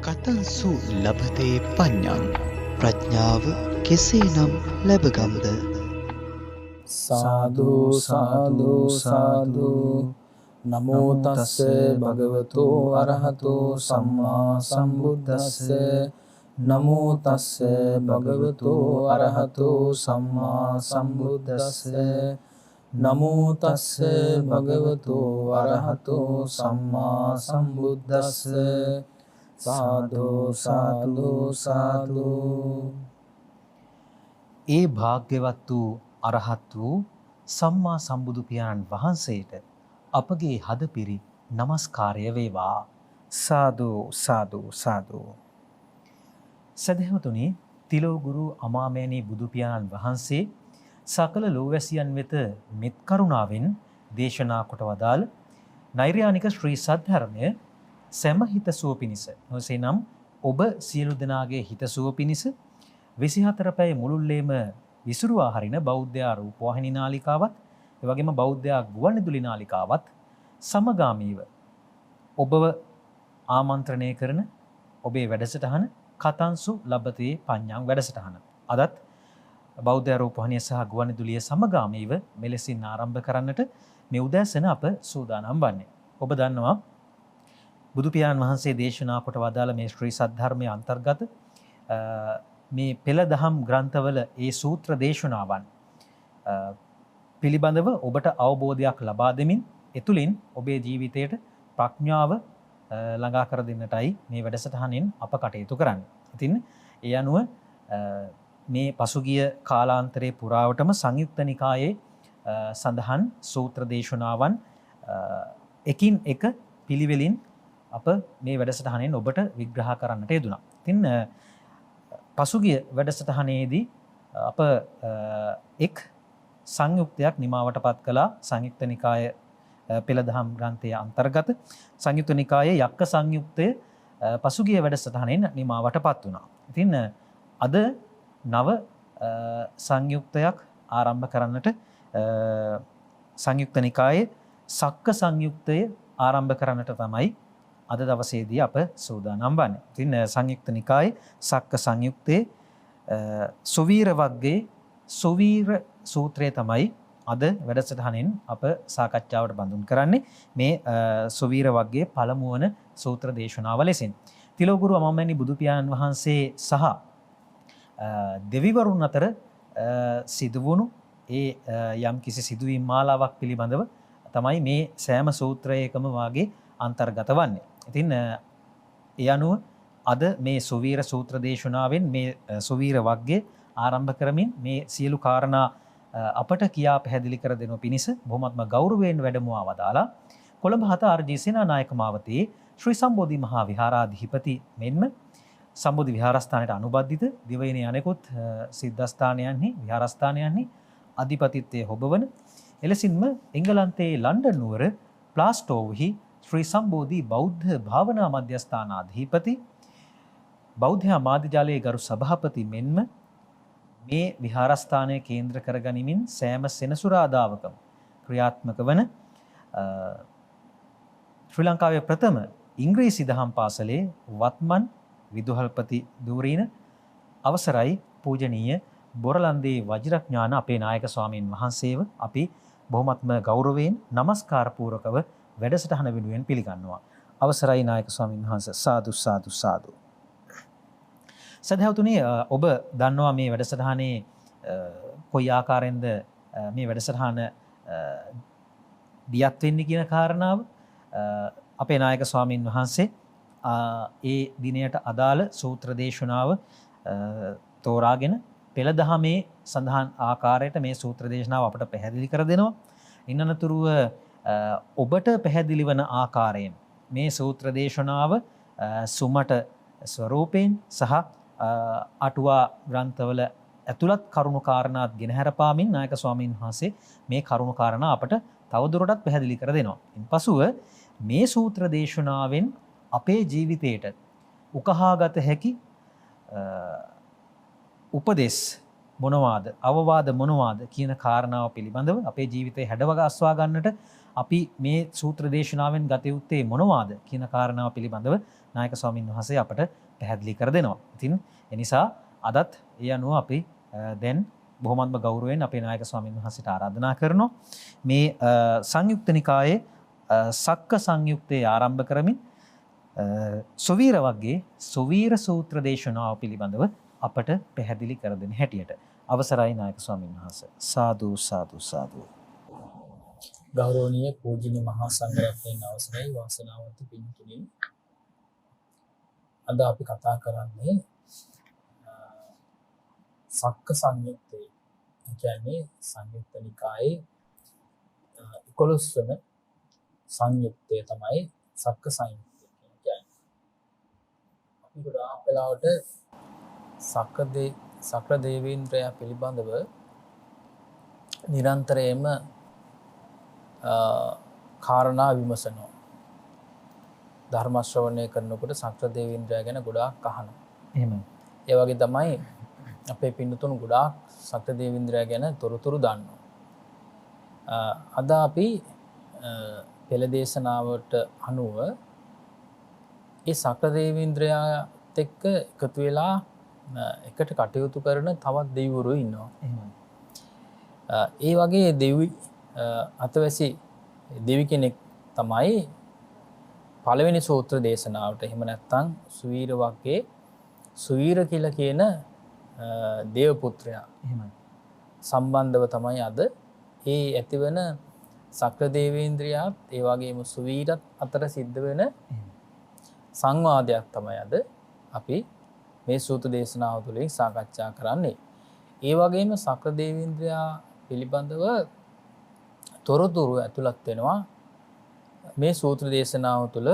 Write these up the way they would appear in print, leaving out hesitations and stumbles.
කතංසු ලබතේ පඤ්ඤං ප්‍රඥාව කෙසේනම් ලැබගම්ද? සාදු සාදු සාදු නමෝ තස්ස භගවතු අරහතෝ සම්මා සම්බුද්දස්ස නමෝ තස්ස භගවතු අරහතෝ සම්මා සම්බුද්දස්ස නමෝ තස්ස භගවතු අරහතෝ සම්මා සම්බුද්දස්ස සාදු සාදු සාදු. ඒ භාග්‍යවත් වූ අරහත් වූ සම්මා සම්බුදු පියාණන් වහන්සේට අපගේ හදපිරි নমස්කාරය වේවා. සාදු සාදු සාදු. සදහවතුනි, තිලෝගුරු අමාමෑණී බුදු පියාණන් වහන්සේ සකල ලෝවැසියන් වෙත මෙත් කරුණාවෙන් දේශනා කොට වදාළ නෛර්යානික ශ්‍රී සද්ධර්මය සෑම හිතසුව පිණිස, නොසේනම් ඔබ සියලු දෙනාගේ හිතසුව පිණිස 24 පැය මුළුල්ලේම විසුරුවා හරින බෞද්ධ රූපවාහිනී නාලිකාවත්, එවැගේම බෞද්ධ ගුවන්විදුලි නාලිකාවත් සමගාමීව ඔබව ආමන්ත්‍රණය කරන ඔබේ වැඩසටහන කතංසු ලබතේ පඤ්ඤං වැඩසටහන අදත් බෞද්ධ රූපවාහිනිය සහ ගුවන්විදුලිය සමගාමීව මෙලෙසින් ආරම්භ කරන්නට මේ උදෑසන අප සූදානම් වන්නේ. ඔබ දන්නවා බුදු පියාණන් වහන්සේ දේශනා කොට වදාළ මේ ශ්‍රී සද්ධර්මයේ අන්තර්ගත මේ පෙළ දහම් ග්‍රන්ථවල ඒ සූත්‍ර දේශනාවන් පිළිබඳව ඔබට අවබෝධයක් ලබා දෙමින් එතුලින් ඔබේ ජීවිතයට ප්‍රඥාව ළඟා කර දෙන්නටයි මේ වැඩසටහනෙන් අප කටයුතු කරන්නේ. ඉතින් ඒ අනුව මේ පසුගිය කාලාන්තරයේ පුරාවටම සංයුක්ත නිකායේ සඳහන් සූත්‍ර දේශනාවන් එකින් එක පිළිවෙලින් අප මේ වැඩසටහනෙන් ඔබට විග්‍රහ කරන්නට යෙදුණා. ඉතින් පසුගිය වැඩසටහනේදී අප එක් සංයුක්තයක් නිමාවට පත් කළා. සංයුක්ත නිකාය පෙළ දහම් ග්‍රන්ථයේ අන්තර්ගත සංයුක්ත නිකායේ යක්ක සංයුක්තය පසුගිය වැඩසටහනෙන් නිමාවට පත් වුණා. ඉතින් අද නව සංයුක්තයක් ආරම්භ කරන්නට සංයුක්ත නිකායේ සක්ක සංයුක්තය ආරම්භ කරන්නට තමයි අද දවසේදී අප සූදානම් වන්නේ. ඉතින් සංයුක්ත නිකායේ සක්ක සංයුක්තයේ සොවීර වග්ගයේ සොවීර සූත්‍රය තමයි අද වැඩසටහනෙන් අප සාකච්ඡාවට බඳුන් කරන්නේ. මේ සොවීර වග්ගයේ පළමු වන සූත්‍ර දේශනාව ලෙසින් තිලෝගුරු අමාමෑණී බුදු පියාණන් වහන්සේ සහ දෙවිවරුන් අතර සිදුවුණු ඒ යම් කිසි සිදුවීම් මාලාවක් පිළිබඳව තමයි මේ සෑම සූත්‍රයකම වාගේ අන්තර්ගත වන්නේ. ඉතින් ඒ අනුව අද මේ සොවීර සූත්‍ර දේශනාවෙන් මේ සොවීර වග්ගය ආරම්භ කරමින් මේ සියලු කාරණා අපට කියා පැහැදිලි කර දෙනු පිණිස බොහොමත්ම ගෞරවයෙන් වැඩමවා වදාලා කොළඹ 7 ආර්.ජී. සේනානායක මාවතේ ශ්‍රී සම්බෝධි මහා විහාරාධිපති මෙන්ම සම්බෝධි විහාරස්ථානයට අනුබද්ධිත දිවයිනේ අනෙකුත් සිද්ධාස්ථානයන්හි විහාරස්ථානයන්හි අධිපතිත්වයේ හොබවන එලෙසින්ම එංගලන්තයේ ලන්ඩන් නුවර ප්ලාස්ටෝව්හි ශ්‍රී සම්බෝධි බෞද්ධ භාවනා මධ්‍යස්ථානාධිපති බෞද්ධ මාධ්‍යාලයේ ගරු සභාපති මෙන්ම මේ විහාරස්ථානය කේන්ද්‍ර කරගනිමින් සෑම සෙනසුරාදාවකම ක්‍රියාත්මක වන ශ්‍රී ලංකාවේ ප්‍රථම ඉංග්‍රීසි දහම් පාසලේ වත්මන් විදුහල්පති ධූරීන අවසරයි පූජනීය බොරලන්දේ වජිරඥාන අපේ නායක ස්වාමීන් වහන්සේව අපි බොහොමත්ම ගෞරවයෙන් নমස්කාර පූර්වකව වැඩසටහන වෙනුවෙන් පිළිගන්නවා. අවසරයි නායක ස්වාමීන් වහන්සේ. සාදු සාදු සාදු. සදහවතුනි, ඔබ දන්නවා මේ වැඩසටහනේ කොයි ආකාරයෙන්ද මේ වැඩසටහන දියත් වෙන්නේ කියන කාරණාව අපේ නායක ස්වාමීන් වහන්සේ ඒ දිනයට අදාළ සූත්‍ර දේශනාව තෝරාගෙන පෙළ දහමේ සඳහන් ආකාරයට මේ සූත්‍ර දේශනාව අපට පැහැදිලි කර දෙනවා. ඉන්නතුරුව ඔබට පැහැදිලි වන ආකාරයෙන් මේ සූත්‍ර දේශනාව සුමට ස්වරූපයෙන් සහ අටුවා ග්‍රන්ථවල ඇතුළත් කරුණු කාරණාත් ගෙනහැර පාමින් නායක ස්වාමීන් වහන්සේ මේ කරුණු කාරණා අපට තවදුරටත් පැහැදිලි කර දෙනවා. ඉන්පසුව මේ සූත්‍ර දේශනාවෙන් අපේ ජීවිතයට උකහාගත හැකි උපදෙස් මොනවාද, අවවාද මොනවාද කියන කාරණාව පිළිබඳව අපේ ජීවිතේ හැඩවගස්වා ගන්නට අපි මේ සූත්‍ර දේශනාවෙන් ගත යුත්තේ මොනවාද කියන කාරණාව පිළිබඳව නායක ස්වාමීන් වහන්සේ අපට පැහැදිලි කර දෙනවා. ඉතින් එනිසා අදත් ඒ අනුව අපි දැන් බොහොමත්ම ගෞරවයෙන් අපේ නායක ස්වාමීන් වහන්සේට ආරාධනා කරනවා මේ සංයුක්ත නිකායේ සක්ක සංයුක්තයේ ආරම්භ කරමින් සොවීර වර්ගයේ සොවීර සූත්‍ර දේශනාව පිළිබඳව අපට පැහැදිලි කර දෙන හැටියට අවසරයි නායක ස්වාමීන් වහන්සේ. සාදු සාදු සාදු. ගෞරවනීය පූජනීය මහා සංඝරත්නයන් අවසරයි වාසනාවන්ත පින්තුනි. අද අපි කතා කරන්නේ සක්ක සංයුත්තේ. ඒ කියන්නේ සංයුත්ත නිකායේ 11 වන සංයුත්තය තමයි සක්ක සංයුත්තය කියන්නේ. අපි ගොඩාක් වෙලාවට සක්‍ර දේවීන්ද්‍රය පිළිබඳව නිරන්තරයෙන්ම කාරණා විමසනවා. ධර්ම ශ්‍රවණය කරනකොට සක්‍ර දේවීන්ද්‍රය ගැන ගොඩාක් අහනවා. එහෙමයි. ඒ වගේ තමයි අපේ පින්නතුන් ගොඩාක් සක්‍ර දේවීන්ද්‍රය ගැන තොරතුරු දන්නවා. අද අපි පෙළ දේශනාවට අනුව ඒ සක්‍ර දේවීන්ද්‍රයාත් එක්ක එකතු වෙලා එකට කටයුතු කරන තවත් දෙවිවරු ඉන්නවා. එහෙමයි. ඒ වගේ දෙවි අතවැසි දෙවි කෙනෙක් තමයි පළවෙනි සූත්‍ර දේශනාවට එහෙම නැත්නම් සුවීර වර්ගයේ සුවීර කියලා කියන දේව පුත්‍රයා එහෙමයි. සම්බන්ධව තමයි අද ඒ ඇතිවන සක්‍ර දේවේන්ද්‍රයාත් ඒ වගේම සුවීරත් අතර සිද්ධ වෙන සංවාදයක් තමයි අද අපි මේ සූත්‍ර දේශනාව තුළින් සාකච්ඡා කරන්නේ. ඒ වගේම සක්‍ර දේවේන්ද්‍රයා පිළිබඳව තොරතුරු ඇතුළත් වෙනවා මේ සූත්‍ර දේශනාව තුළ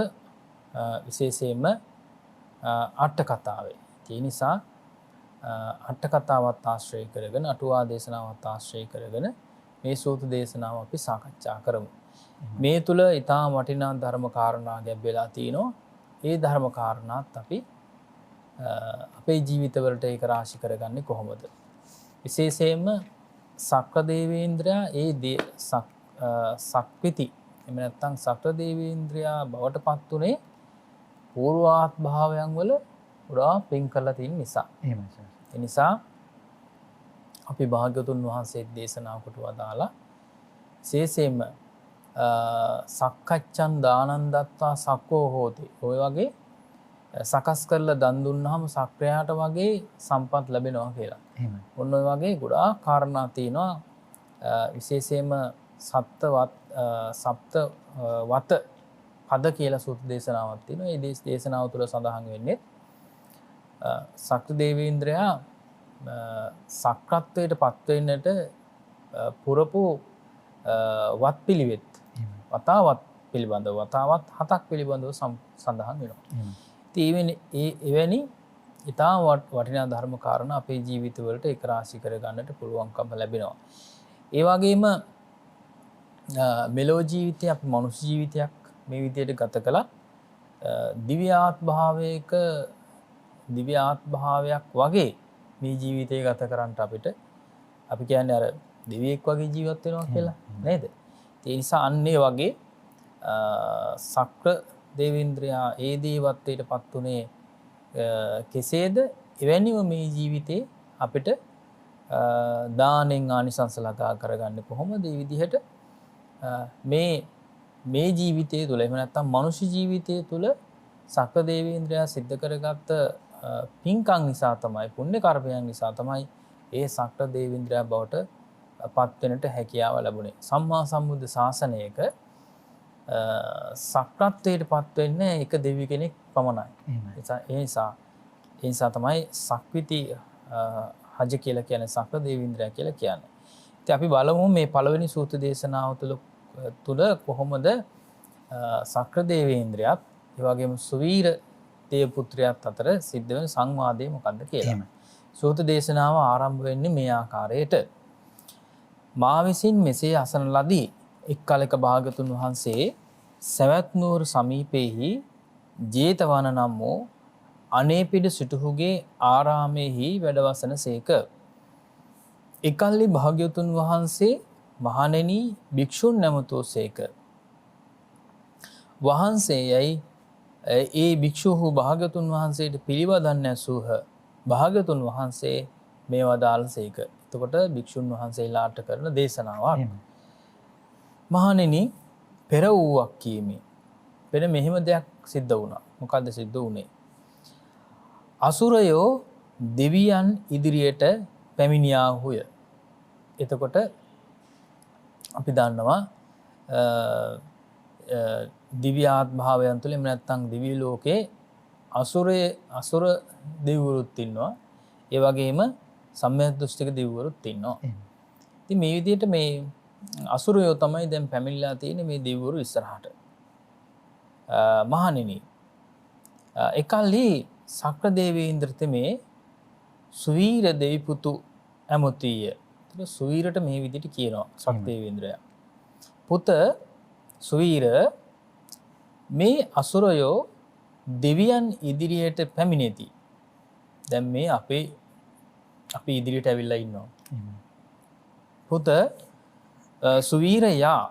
විශේෂයෙන්ම අට කතාවේ. ඒ නිසා අට කතාවත් ආශ්‍රය කරගෙන අටුවා දේශනාවත් ආශ්‍රය කරගෙන මේ සූත්‍ර දේශනාව අපි සාකච්ඡා කරමු. මේ තුල ඊටාම වටිනා ධර්ම කාරණා ගැඹෙලා තිනවා. ඒ ධර්ම කාරණාත් අපි අපේ ජීවිතවලට ඒක රාශි කරගන්නේ කොහොමද? විශේෂයෙන්ම සක්‍ර දේවේන්ද්‍රයා ඒ සක්විති එහෙම නැත්නම් සක්‍ර දේවේන්ද්‍රයා බවට පත් උනේ පූර්වාත් භාවයන් වල පුරා පින් කරලා තියෙන නිසා. එහෙමයි සර්. ඒ නිසා අපි භාග්‍යවතුන් වහන්සේ දේශනා කොට වදාලා විශේෂයෙන්ම සක්කච්ඡන් දානං දත්තා සක්කෝ හෝති. ඔය වගේ සකස් කරලා දන් දුන්නාම සක්‍රයාට වගේ සම්පත් ලැබෙනවා කියලා. එහෙමයි. ඔන්න ඔය වගේ ගොඩාක් කාරණා තියෙනවා. විශේෂයෙන්ම සප්ත වත පද කියලා සූත්‍ර දේශනාවක් තියෙනවා. ඒ දේශනාව තුළ සඳහන් වෙන්නේ සක්‍ර දේවේන්ද්‍රයා සක්‍රත්වයට පත් වෙන්නට පුරපු වත් පිළිවෙත් වතාවත් පිළිබඳව වතාවත් 7ක් පිළිබඳව සඳහන් වෙනවා. ඉතින් එවැනි ඊටා වටිනා ධර්ම කාරණා අපේ ජීවිතවලට ඒක රාශි කර ගන්නට පුළුවන්කම ලැබෙනවා. ඒ වගේම මෙලෝ ජීවිතය අපි මනුෂ්‍ය ජීවිතයක් මේ විදිහට ගත කළා දිව්‍ය ආත්මභාවයක් වගේ මේ ජීවිතය ගත කරන්නට අපිට අපි කියන්නේ අර දෙවියෙක් වගේ ජීවත් වෙනවා කියලා නේද? ඒ නිසා අන්නේ වගේ සක්‍ර දේවේන්ද්‍රයා ඒ දේවත්වයට පත් උනේ කෙසේද? එවැනිව මේ ජීවිතේ අපිට දානෙන් ආනිසංස ලබා කරගන්න කොහොමද? මේ විදිහට මේ ජීවිතය තුළ එහෙම නැත්නම් මනුෂ්‍ය ජීවිතය තුළ සක්‍ර දේවේන්ද්‍රයා සිද්ධ කරගත්ත පින්කම් නිසා තමයි පුණ්‍ය කර්මයන් නිසා තමයි ඒ සක්‍ර දේවේන්ද්‍රයා බවට පත් වෙන්නට හැකියාව ලැබුණේ. සම්මා සම්බුද්ධ ශාසනයක සක්‍රත්වයට පත් වෙන්නේ එක දෙවි කෙනෙක් පමණයි. ඒ නිසා තමයි සක්විති හජ කියලා කියන්නේ සක්‍ර දේවේන්ද්‍රයා කියලා කියන්නේ. ඉතින් අපි බලමු මේ පළවෙනි සූත්‍ර දේශනාව තුළ කොහොමද සක්‍ර දේවේන්ද්‍රයාත් ඒ වගේම සුවීර දේව පුත්‍රයාත් අතර සිද්ධ වෙන සංවාදය මොකක්ද කියලා. සූත්‍ර දේශනාව ආරම්භ වෙන්නේ මේ ආකාරයට. මා විසින් මෙසේ අසන ලදී එක් කලක භාගතුන් වහන්සේ සවැත් නුවර සමීපයේහි ජේතවන නම් වූ අනේපිඩ සිටුහුගේ ආරාමයේහි වැඩවසන සේක. එකල්ලි භාග්‍යවතුන් වහන්සේ මහණෙනි භික්ෂුන් නැමතෝ සේක. වහන්සේයයි ඒ භික්ෂුහු භාග්‍යතුන් වහන්සේට පිළිවදන් ඇසූහ. භාග්‍යතුන් වහන්සේ මේ වදාළසේක. එතකොට භික්ෂුන් වහන්සේලාට කරන දේශනාවක්. මහණෙනි, පෙර වූවක් කීමේ. පෙර මෙහෙම දෙයක් සිද්ධ වුණා. මොකද්ද සිද්ධ වුණේ? අසුරයෝ දෙවියන් ඉදිරියට පැමිණියාහුය. එතකොට අපි දන්නවා දිව්‍යාත් භාවයන් තුළ එහෙම නැත්නම් දිව්‍ය ලෝකේ අසුර දෙවිවරුත් ඉන්නවා. ඒ වගේම සම්‍යක් දෘෂ්ටික දෙවිවරුත් ඉන්නවා. ඉතින් මේ විදිහට මේ අසුරයෝ තමයි දැන් පැමිණලා තියෙන්නේ මේ දෙවිවරු ඉස්සරහට. මහණෙනි, එකල්හි සක්‍ර දේවේන්ද්‍ර තෙමේ සුවීර දෙවිපුතු ඇමතිය. ඒක සුවීරට මේ විදිහට කියනවා සක්‍ර දේවේන්ද්‍රයා. පුත සුවීර, මේ අසුරයෝ දෙවියන් ඉදිරියට පැමිණෙති. දැන් මේ අපි ඉදිරියට ඇවිල්ලා ඉන්නවා. පුත සුවීර යා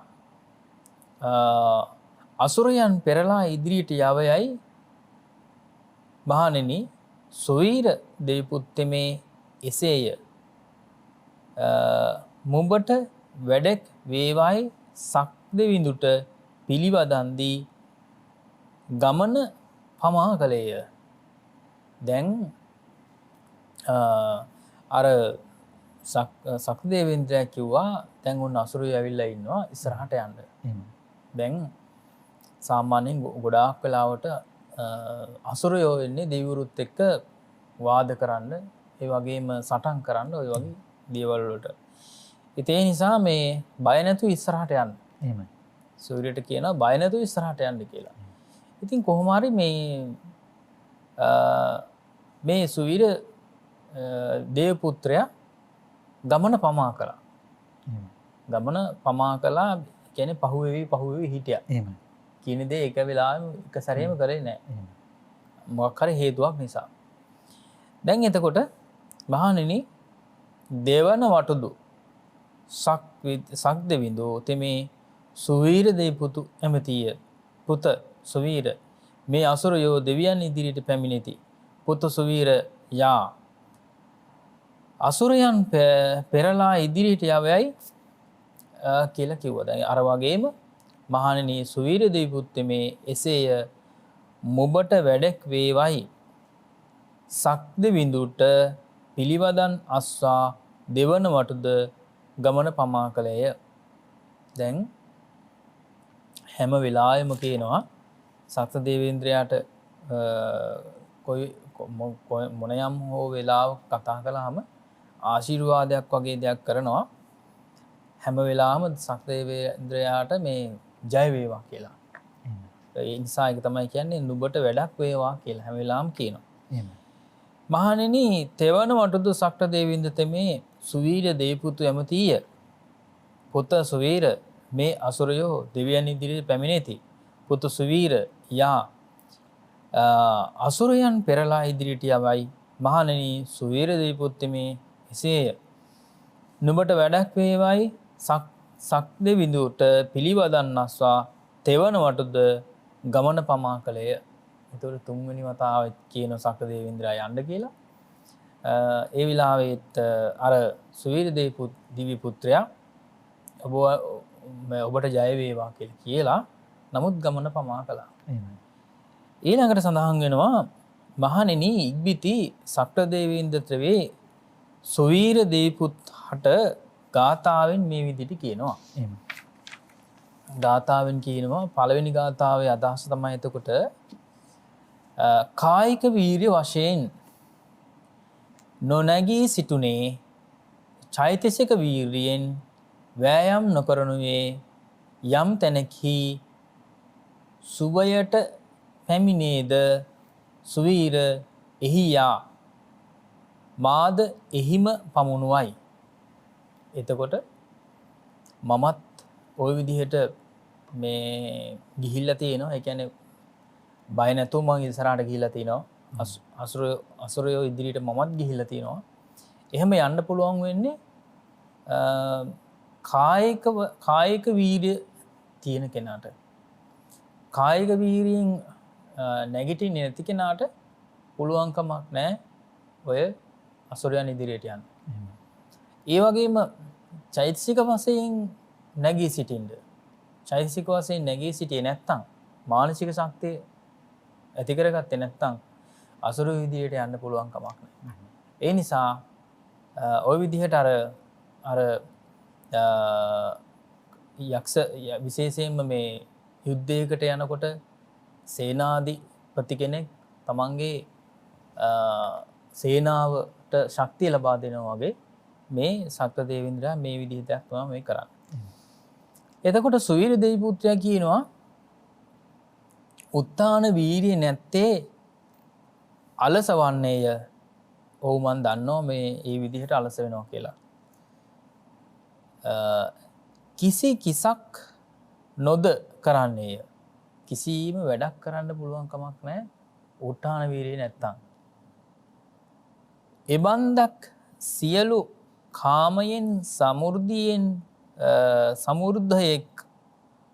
අසුරයන් පෙරලා ඉදිරියට යවයයි. මහණෙනි, සුවීර දෙවිපුත්තේ එසේය. මුඹට වැඩක් වේවායි සක්දෙවිඳුට පිළිවදන් දී ගමන පමා කළේය. දැන් අර සක්දේවේන්ද්‍රයා කිව්වා දැන් ඔන්න අසුරයෝ ඇවිල්ලා ඉන්නවා ඉස්සරහට යන්න. දැන් සාමාන්‍යයෙන් ගොඩාක් වෙලාවට අසුරයෝ එන්නේ දෙවිවරුත් එක්ක වාද කරන්න, ඒ වගේම සටන් කරන්න, ඔය වගේ දේවල් වලට. ඒ නිසා මේ බය නැතුව ඉස්සරහට යන්න. එහෙමයි. සූර්යයට කියනවා බය නැතුව ඉස්සරහට යන්න කියලා. ඉතින් කොහොම හරි මේ සුවීර දේවපුත්‍රයා ගමන පමා කළා. ගමන පමා කළා කියන්නේ පහුවෙවි හිටියා. එහෙමයි. කියන දේ එක වෙලාවෙම එක සැරේම කරේ නැහැ. මොකක් හරි හේතුවක් නිසා. දැන් එතකොට මහණෙනි, දෙවන වටුදු සක්දෙවිඳෝ තෙමේ සුවීර දෙවිපුතු ඇමතිය. පුත සුවීර, මේ අසුරයෝ දෙවියන් ඉදිරියට පැමිණෙති. පුත සුවීර යා අසුරයන් පෙරලා ඉදිරියට යවයයි කියලා කිව්වා. දැන් අර වගේම මහණෙනි, සුවීර දෙවිපුත්තේ මේ එසේය. මොබට වැඩක් වේවයි සක්දෙවිඳුට පිළිවදන් අස්වා දෙවන වටුද ගමන පමා කළේය. දැන් හැම වෙලාවෙම කියනවා සක්‍ර දේවේන්ද්‍රයාට මොනයම් හෝ වෙලාවක කතා කළාම ආශිර්වාදයක් වගේ දෙයක් කරනවා. හැම වෙලාවම සක්‍ර දේවේන්ද්‍රයාට මේ ජය වේවා කියලා. ඒ නිසා ඒක තමයි කියන්නේ නුඹට වැඩක් වේවා කියලා හැම වෙලාවම කියනවා. මහණෙනි, තෙවන වටුදු සක්‍ර දේවේන්ද්‍ර තෙමේ සුවීර දේවපුතු ඇමතිය. පුත සුවීර, මේ අසුරයෝ දෙවියන් ඉදිරියට පැමිණෙති. පුත සුවීර යා අසුරයන් පෙරලා ඉදිරියට යවයි. මහණෙනි, සුවීර දේවපුත්තේ මේ එසේය. නුඹට වැඩක් වේවයි සක්දෙවිඳුට පිළිවදන් අස්වා තෙවන වටුද ගමන පමා කළේය. එතකොට තුන්වෙනි වතාවෙත් කියන සක්‍ර දේවේන්ද්‍රයා යන්න කියලා. ඒ විලාවෙත් අර සුවීර දිව්‍ය පුත්‍රයා ඔබට ජය වේවා කියලා නමුත් ගමන පමා කළා. ඊළඟට සඳහන් වෙනවා මහණෙනි, ඉක්බිති සක්‍ර දේවේන්ද්‍ර වේ සුවීර දේවපුත් හට ගාථාවෙන් මේ විදිහට කියනවා. ගාථාවෙන් කියනවා පළවෙනි ගාථාවේ අදහස තමයි එතකොට කායික වීර්ය වශයෙන් නොනැගී සිටුනේ චෛතසික වීර්යයෙන් වෑයම් නොකරනුවේ යම් තැනකි සුවයට පැමිණේද සුවීර එහි යා මාද එහිම පමුණුවයි. එතකොට මමත් ওই විදිහට මේ ගිහිල්ලා තියෙනවා. ඒ කියන්නේ බය නැතුව මම ඉස්සරහට ගිහිල්ලා තිනවා. අසුරයෝ ඉදිරියට මමත් ගිහිල්ලා තිනවා. එහෙම යන්න පුළුවන් වෙන්නේ කායික වීර්ය තියෙන කෙනාට. කායික වීරියෙන් නැගිටින්නේ නැති කෙනාට පුළුවන්කමක් නැහැ ඔය අසුරයන් ඉදිරියට යන්න. ඒ වගේම චෛතසික වශයෙන් නැගී සිටින්න. චෛතසික වශයෙන් නැගී සිටියේ නැත්තම් මානසික ශක්තිය ඇති කරගත්තේ නැත්තම් අසුර විදියට යන්න පුළුවන් කමක් නැහැ. ඒ නිසා ওই විදිහට අර යක්ෂ විශේෂයෙන්ම මේ යුද්ධයකට යනකොට සේනාධිපති කෙනෙක් තමන්ගේ සේනාවට ශක්තිය ලබා දෙනවා වගේ මේ සක්‍ර දේවේන්ද්‍රයා මේ විදිහට තමයි මේ කරන්නේ. එතකොට සුවීර දෙවි පුත්‍රයා කියනවා උත්තාන වීරිය නැත්තේ අලස වන්නේය. ඔව් මන් දන්නවා මේ ඒ විදිහට අලස වෙනවා කියලා. කිසි කිසක් නොද කරන්නේය. කිසිම වැඩක් කරන්න පුළුවන් කමක් නැහැ උත්තාන වීරිය නැත්තම්. එබන්දක් සියලු කාමයෙන් සමෘද්ධියෙන් සමෘද්ධයෙක්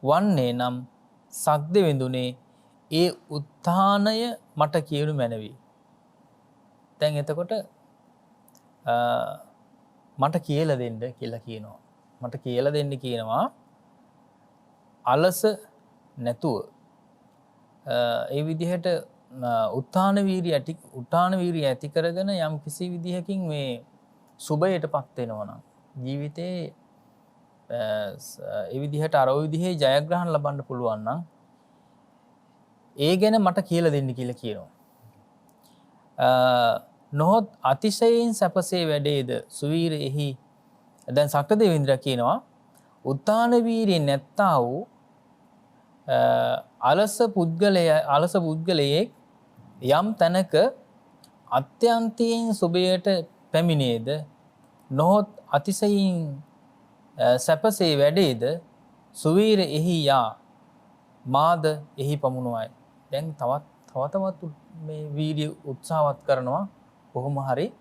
වන්නේ නම් සක්දෙවිඳුනේ ඒ උත්ථානය මට කියනු මැනවි. දැන් එතකොට මට කියලා දෙන්න කියලා කියනවා. මට කියලා දෙන්න කියනවා අලස නැතුව ඒ විදිහට උත්ථාන වීරිය ඇති කරගෙන යම් කිසි විදිහකින් මේ සුබයටපත් වෙනවා නම් ජීවිතේ ඒ විදිහට අර ওই විදිහේ ජයග්‍රහණ ලබන්න පුළුවන් නම් ඒ ගැන මට කියලා දෙන්න කියලා කියනවා. නොහොත් අතිශයින් සැපසේ වැඩේද සුවීර එහි. දැන් සක්‍ර දේවේන්ද්‍රයා කියනවා උත්තාන වීරිය නැත්තා වූ අලස පුද්ගලයෙක් යම් තැනක අත්‍යන්තයෙන් සුබයට පැමිණේද නොහොත් අතිශයින් සැපසේ වැඩේද සුවීර එහි යා මාද එහි පමුණුවයි. දැන් තවත් මේ වීරිය උත්සාහවත් කරනවා කොහොම හරි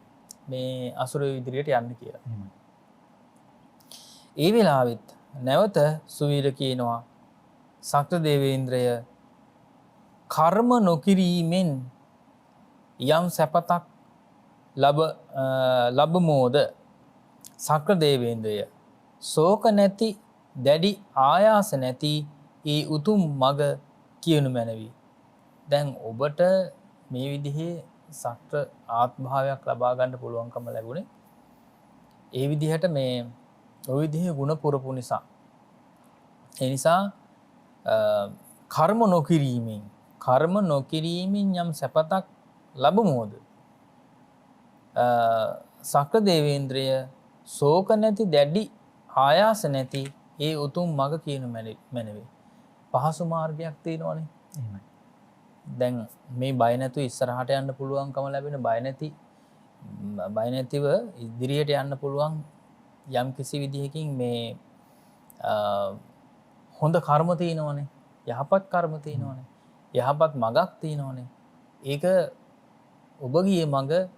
මේ අසුර ඉදිරියට යන්න කියලා. ඒ වෙලාවෙත් නැවත සුවීර කියනවා සක්‍ර දේවේන්ද්‍රය කර්ම නොකිරීමෙන් යම් සැපතක් ලබමෝද සක්‍ර දේවේන්ද්‍රය ශෝක නැති දැඩි ආයාස නැති ඒ උතුම් මග කියනු මැනවි. දැන් ඔබට මේ විදිහේ සක්‍ර ආත්මභාවයක් ලබා ගන්න පුළුවන්කම ලැබුණේ ඒ විදිහට මේ ওই විදිහේ ගුණ පුරපු නිසා. ඒ නිසා කර්ම නොකිරීමෙන් යම් සැපතක් ලැබුමෝද සක්‍ර දේවේන්ද්‍රය ශෝක නැති දැඩි ආයාස නැති ඒ උතුම් මග කියනු මැනවි. පහසු මාර්ගයක් තියෙනවනේ. එහෙමයි. දැන් මේ බය නැතුව ඉස්සරහට යන්න පුළුවන්කම ලැබෙන බය නැතිව ඉදිරියට යන්න පුළුවන් යම් කිසි විදිහකින් මේ හොඳ කර්ම තියෙනවනේ. යහපත් කර්ම තියෙනවනේ. යහපත් මගක් තියෙනවනේ. ඒක ඔබ ගියේ මග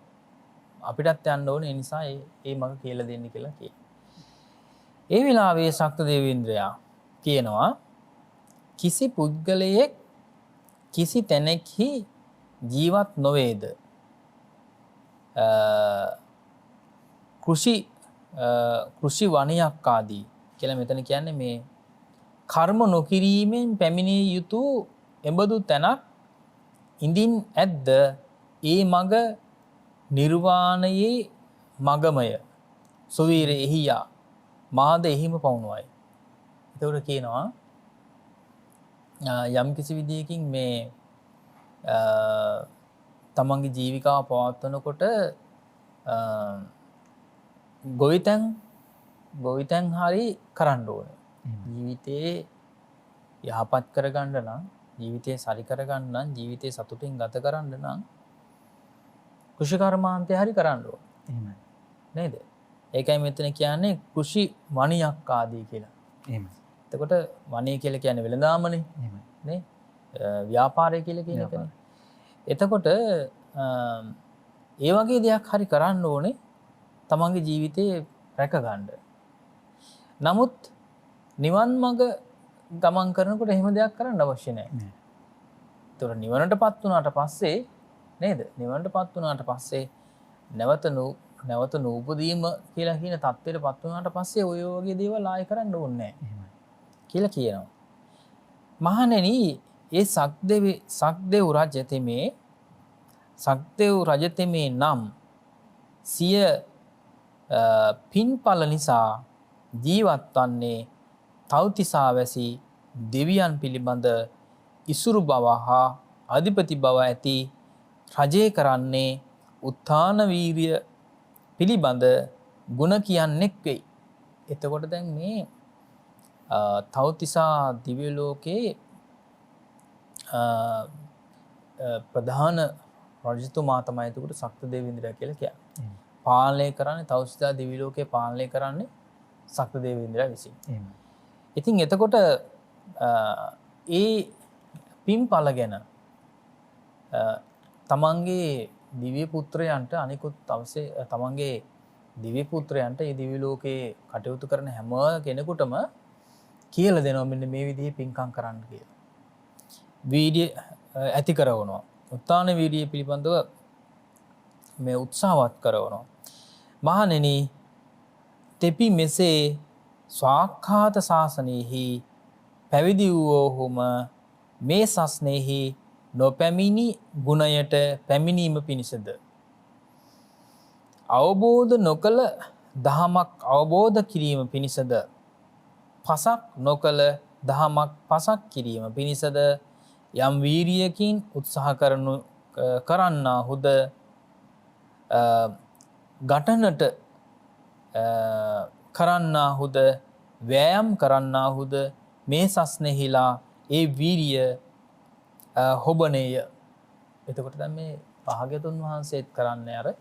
අපිටත් යන්න ඕනේ. ඒ නිසා ඒ මග කියලා දෙන්න කියලා කියනවා. ඒ වෙලාවේ සක්‍ර දේවේන්ද්‍රයා කියනවා කිසි පුද්ගලයෙක් කිසි තැනෙහි ජීවත් නොවේද කෘෂි වනයක් ආදී කියලා මෙතන කියන්නේ මේ කර්ම නොකිරීමෙන් පැමිණිය යුතු එබඳු තැනක් ඉඳින් ඇද්ද ඒ මග නිර්වාණයේ මගමය සුවීර එහියා මාද එහිම පවුණුවයි. එතකොට කියනවා යම් කිසි විදියකින් මේ තමන්ගේ ජීවිකාව පවත්වනකොට ගොවිතැන් හරි කරන්න ඕනේ. ජීවිතේ යහපත් කරගන්න නම් ජීවිතේ සරි කරගන්න නම් ජීවිතේ සතුටින් ගත කරන්න නම් කෘෂි කර්මාන්තය හරි කරන්න ඕනේ. එහෙමයි. නේද? ඒකයි මෙතන කියන්නේ කෘෂි වණියක් ආදී කියලා. එහෙමයි. එතකොට වණේ කියලා කියන්නේ වෙළඳාමනේ. එහෙමයි. නේ? ව්‍යාපාරය කියලා කියන එකනේ. එතකොට ඒ වගේ දෙයක් හරි කරන්න ඕනේ තමන්ගේ ජීවිතේ රැක ගන්න. නමුත් නිවන් මඟ ගමන් කරනකොට එහෙම දෙයක් කරන්න අවශ්‍ය නැහැ. ඒතර නිවනටපත් වුණාට පස්සේ නේද? නිවනටපත් වුණාට පස්සේ නැවත නූපදීම කියලා කියන தත්ත්වයටපත් වුණාට පස්සේ ඔය වගේ දේවල් ආයෙ කරන්න ඕනේ නැහැ කියලා කියනවා. මහණෙනි, ඒ සක්දෙව් රජතෙමේ නම් සිය පින්ඵල නිසා ජීවත් වන්නේ තව්තිසා වැසි දෙවියන් පිළිබඳ ඉසුරු බව හා අධිපති බව ඇති රජය කරන්නේ උත්ථාන වීරිය පිළිබඳ ගුණ කියන්නෙක් වෙයි. එතකොට දැන් මේ තව්තිසා දිව්‍ය ලෝකයේ ප්‍රධාන රජතුමා තමයි එතකොට සක්‍රදේවේන්ද්‍රයා කියලා කියන්නේ. පාලනය කරන්නේ තව්තිසා දිව්‍ය ලෝකයේ පාලනය කරන්නේ සක්‍රදේවේන්ද්‍රයා විසින්. ඉතින් එතකොට ඒ පින්ඵල ගැන තමන්ගේ දිව්‍ය පුත්‍රයන්ට අනිකුත් තමන්ගේ දිව්‍ය පුත්‍රයන්ට ඒ දිව්‍ය ලෝකයේ කටයුතු කරන හැම කෙනෙකුටම කියලා දෙනවා මෙන්න මේ විදිහේ පින්කම් කරන්න කියලා. වීර්ය ඇති කරවනවා. උත්තාන වීර්ය පිළිබඳව මේ උත්සාහවත් කරවනවා. මහණෙනි, තෙපි මෙසේ ස්වාක්ඛාත ශාසනයෙහි පැවිදි වූවෝහුම මේ සස්නෙහි නොපැමිණි ගුණයට පැමිණීම පිණිසද අවබෝධ නොකළ දහමක් අවබෝධ කිරීම පිණිසද පසක් නොකළ දහමක් පසක් කිරීම පිණිසද යම් වීරියකින් උත්සාහ කරන්නාහුද ගටනට කරන්නාහුද වෑයම් කරන්නාහුද මේ සස්නෙහිලා ඒ වීරිය හොබනේය. එතකොට දැන් මේ භාග්‍යතුන් වහන්සේත් කරන්නේ අර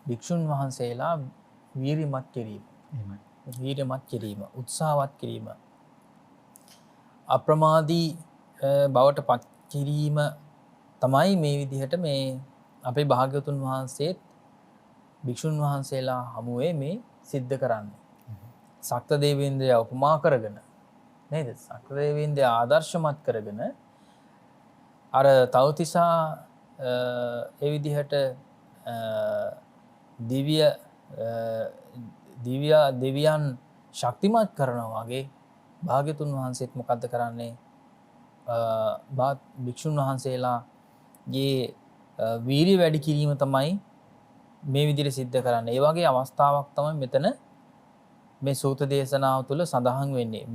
භික්ෂුන් වහන්සේලා වීරිමත් කිරීම. එහෙමයි. වීරිමත් කිරීම, උත්සාහවත් කිරීම, අප්‍රමාදී බවට පත් කිරීම තමයි මේ විදිහට මේ අපේ භාග්‍යතුන් වහන්සේත් භික්ෂුන් වහන්සේලා හමුවේ මේ සිද්ධ කරන්නේ. සක්‍රදේවේන්ද්‍රයා උපමා කරගෙන නේද? සක්‍රදේවේන්ද්‍රයා ආදර්ශමත් කරගෙන අර තව්තිසා ඒ විදිහට දෙවියන් ශක්තිමත් කරනවා වගේ භාග්‍යතුන් වහන්සේත් මොකද්ද කරන්නේ? භික්ෂුන් වහන්සේලාගේ වීරිය වැඩි කිරීම තමයි මේ විදිහට සිද්ධ කරන්නේ. ඒ වගේ අවස්ථාවක් තමයි මෙතන මේ සූත දේශනාව තුළ සඳහන් වෙන්නේ.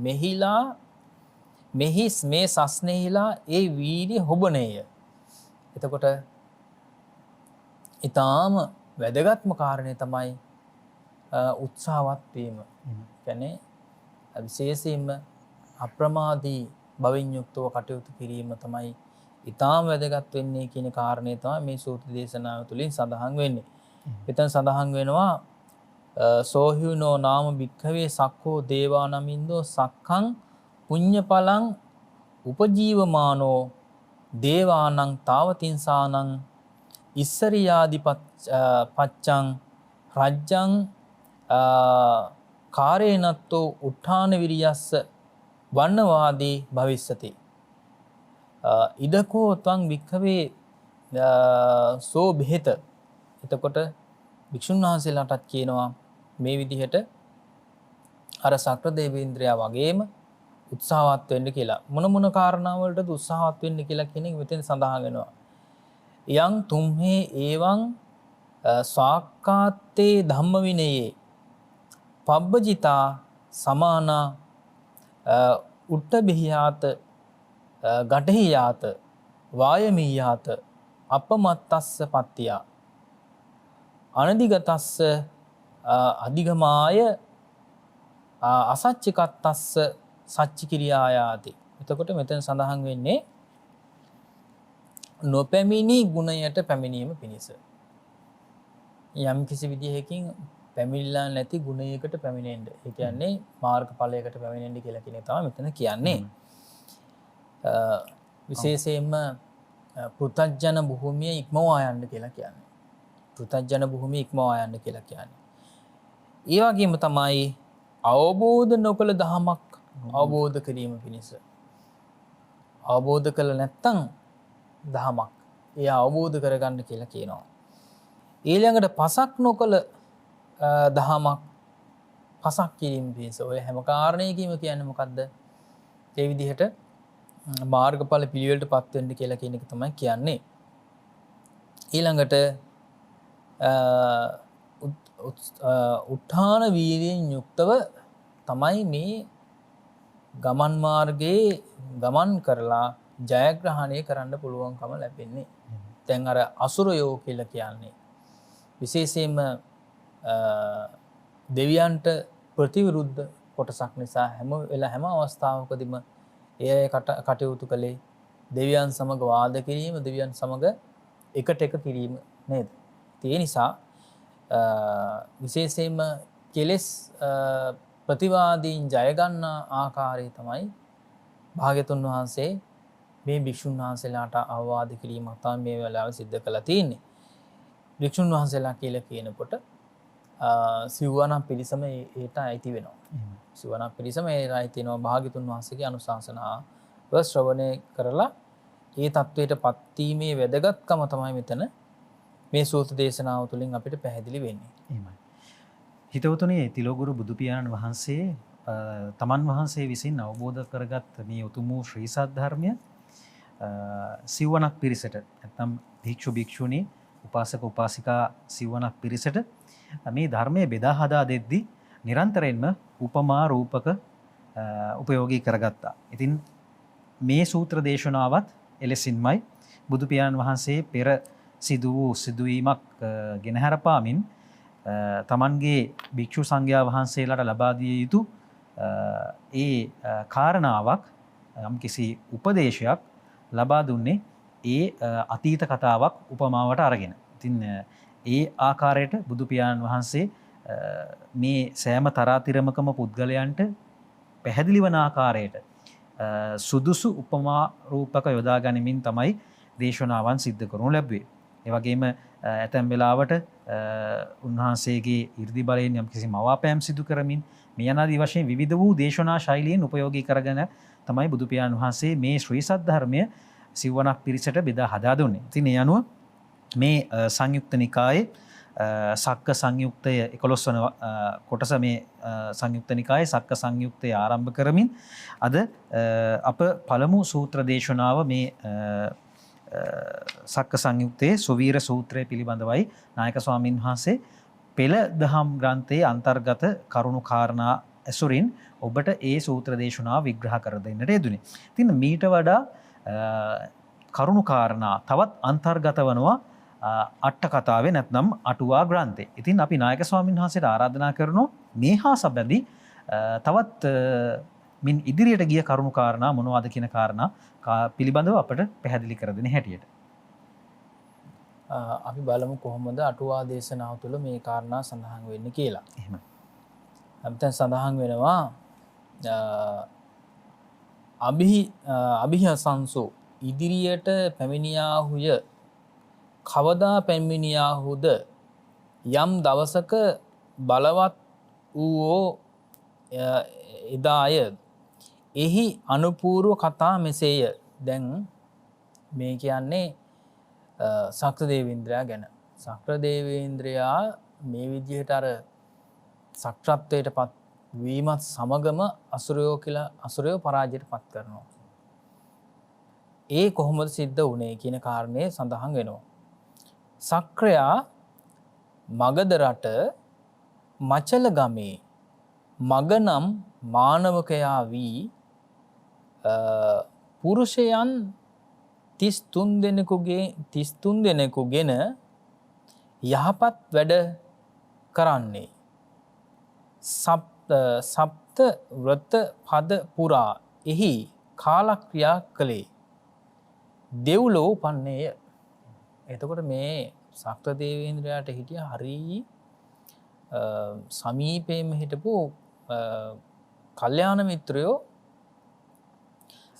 මෙහි මේ සස්නෙහිලා ඒ වීර්ය හොබනේය. එතකොට ඊටාම වැදගත්ම කාරණේ තමයි උත්සාහවත් වීම. කියන්නේ විශේෂයෙන්ම අප්‍රමාදී බවින් යුක්තව කටයුතු කිරීම තමයි ඊටාම වැදගත් වෙන්නේ කියන කාරණේ තමයි මේ සූත්‍ර දේශනාව තුළින් සඳහන් වෙන්නේ. එතන සඳහන් වෙනවා සෝහිනෝ නාම භික්ඛවේ සක්ඛෝ දේවානමින්දෝ සක්ඛං පුඤ්ඤපලං උපජීවමානෝ දේවානං තාවතින්සානං ඉස්සරියාදිපච්චං රජ්ජං කාරේනත්තෝ උත්ථාන විරියස්ස වන්නවාදී භවිස්සති. ඉදකෝ ත්වං භික්ඛවේ සෝ බෙහෙත. එතකොට භික්ෂුන් වහන්සේලාටත් කියනවා මේ විදිහට අර සක්‍රදේවේන්ද්‍රයා වගේම උත්සාහවත් වෙන්න කියලා. මොන කාරණාවලටද උත්සාහවත් වෙන්න කියලා කියන එක මෙතෙන් සඳහන් වෙනවා. යං තුම්හේ එවං ස්වාක්ඛාත්තේ ධම්ම විනයේ පබ්බජිතා සමානා උට්ඨබිහියාත ගඨහියාත වායමියාත අපමත්තස්ස පත්තියා අනදිගතස්ස අධිගමාය අසච්චිකත්තස්ස සච්චි කිරියායාති. එතකොට මෙතන සඳහන් වෙන්නේ නොපැමිණි ගුණයට පැමිණීම පිණිස. යම් කිසි විදිහකින් පැමිණිලා නැති ගුණයකට පැමිණෙන්න. ඒ කියන්නේ මාර්ගඵලයකට පැමිණෙන්න කියලා කියන තමයි මෙතන කියන්නේ. විශේෂයෙන්ම පෘථග්ජන භූමිය ඉක්මවා යන්න කියලා කියන්නේ. පෘථග්ජන භූමිය ඉක්මවා යන්න කියලා කියන්නේ. ඒ වගේම තමයි අවබෝධ නොකළ දහමක් අවබෝධ කිරීම පිණිස. අවබෝධ කළ නැත්නම් දහමක් ඒ අවබෝධ කරගන්න කියලා කියනවා. ඊළඟට පසක් නොකළ දහමක් පසක් කිරීම පිණිස ඔය හැම කාරණයකම කියන්නේ මොකද්ද? ඒ විදිහට මාර්ගඵල පිළිවෙලට පත් වෙන්න කියලා කියන එක තමයි කියන්නේ. ඊළඟට උත්ථාන වීර්යයෙන් යුක්තව තමයි මේ ගමන් මාර්ගයේ ගමන් කරලා ජයග්‍රහණය කරන්න පුළුවන්කම ලැබෙන්නේ. දැන් අර අසුරයෝ කියලා කියන්නේ විශේෂයෙන්ම දෙවියන්ට ප්‍රතිවිරුද්ධ කොටසක් නිසා හැම අවස්ථාවකදීම ඒ කටයුතු කළේ දෙවියන් සමග වාද කිරීම, දෙවියන් සමග එකට එක කිරීම නේද? ඒ නිසා විශේෂයෙන්ම කෙලෙස් ප්‍රතිවාදීන් ජය ගන්නා ආකාරය තමයි භාග්‍යතුන් වහන්සේ මේ භික්ෂුන් වහන්සේලාට අවවාද කිරීමක් තමයි මේ වෙලාවේ සිද්ධ කළා තියෙන්නේ. භික්ෂුන් වහන්සේලා කියලා කියනකොට සිව්වණක් පිරිසම ඒට අයිති වෙනවා. සිව්වණක් පිරිසම ඒට අයිති වෙනවා භාග්‍යතුන් වහන්සේගේ අනුශාසනාව ශ්‍රවණය කරලා ඒ தത്വයට පත් වීමේ වැදගත්කම තමයි මෙතන මේ සූත්‍ර දේශනාව තුළින් අපිට පැහැදිලි වෙන්නේ. එහෙමයි. හිතවතුනි තිලෝගුරු බුදු පියාණන් වහන්සේ තමන් වහන්සේ විසින් අවබෝධ කරගත් මේ උතුම් වූ ශ්‍රී සද්ධර්මය සිව්වණක් පිරිසට නැත්නම් භික්ෂු භික්ෂුණී උපාසක උපාසිකා සිව්වණක් පිරිසට මේ ධර්මයේ බෙදා හදා දෙද්දී නිරන්තරයෙන්ම උපමා රූපක උපයෝගී කරගත්තා. ඉතින් මේ සූත්‍ර දේශනාවත් එලෙසින්මයි බුදු පියාණන් වහන්සේ පෙර සිදු වූ සිදුවීමක් ගෙනහැර පාමින් තමන්ගේ භික්ෂු සංඝයා වහන්සේලාට ලබා දිය යුතු ඒ කාරණාවක් යම්කිසි උපදේශයක් ලබා දුන්නේ ඒ අතීත කතාවක් උපමාවට අරගෙන. ඉතින් ඒ ආකාරයට බුදු පියාණන් වහන්සේ මේ සෑම තරාතිරමකම පුද්ගලයන්ට පැහැදිලි වන ආකාරයට සුදුසු උපමා රූපක යොදා ගනිමින් තමයි දේශනාවන් සිද්ධ කරනු ලැබුවේ. ඒ වගේම ඇතැම් වෙලාවට උන්වහන්සේගේ 이르දි බලයෙන් යම්කිසි මවාපෑම් සිදු කරමින් මේ යනාදී වශයෙන් විවිධ වූ දේශනා ශෛලීන් උපයෝගී කරගෙන තමයි බුදු පියාණන් වහන්සේ මේ ශ්‍රී සද්ධර්මය සිව්වණක් පිරිසට බෙදා හදා දුන්නේ. ඉතින් ඒ අනුව මේ සංයුක්ත නිකායේ සක්ක සංයුක්තය 11 වන කොටස මේ සංයුක්ත නිකායේ සක්ක සංයුක්තය ආරම්භ කරමින් අද අප පළමු සූත්‍ර දේශනාව මේ සක්ක සංයුක්තයේ සුවීර සූත්‍රය පිළිබඳවයි නායක ස්වාමීන් වහන්සේ පෙළ දහම් ග්‍රන්ථයේ අන්තර්ගත කරුණු කාරණා ඇසුරින් ඔබට ඒ සූත්‍ර දේශනාව විග්‍රහ කර දෙන්නට යෙදුනේ. ඉතින් මීට වඩා කරුණු කාරණා තවත් අන්තර්ගත වනවා අට කතාවේ නැත්නම් අටුවා ග්‍රන්ථේ. ඉතින් අපි නායක ස්වාමීන් වහන්සේට ආරාධනා කරනවා මේ හා සම්බන්ධි තවත් මින් ඉදිරියට ගිය කරුණු කාරණා මොනවද කියන කාරණා පිළිබඳව අපට පැහැදිලි කර දෙන හැටියට. අපි බලමු කොහොමද අටුවා දේශනාව තුළ මේ කාරණා සඳහන් වෙන්නේ කියලා. එහෙම. අපිට සඳහන් වෙනවා අභිහසංසෝ ඉදිරියට පැමිණියාහුය කවදා පැමිණියාහුද යම් දවසක බලවත් වූෝ එදාය එහි අනුපූර්ව කතා මෙසේය. දැන් මේ කියන්නේ සක්‍ර දේවේන්ද්‍රයා ගැන. සක්‍ර දේවේන්ද්‍රයා මේ විදිහට අර සක්‍රත්වයට පත් වීමත් සමගම අසුරයෝ පරාජයට පත් කරනවා. ඒ කොහොමද සිද්ධ වුණේ කියන කාරණය සඳහන් වෙනවා. සක්‍රයා මගධ රට මචල ගමේ මගනම් මානවකයා වී පුරුෂයන් 33 දෙනෙකුගෙන යහපත් වැඩ කරන්නේ සප්ත ව්‍රත පද පුරා එහි කාලක්‍රියා කළේ දෙව්ලොව උපන්නේය. එතකොට මේ සක්‍ර දේවේන්ද්‍රයාට හිටිය හරි සමීපයේම හිටපු කල්යාණ මිත්‍රයෝ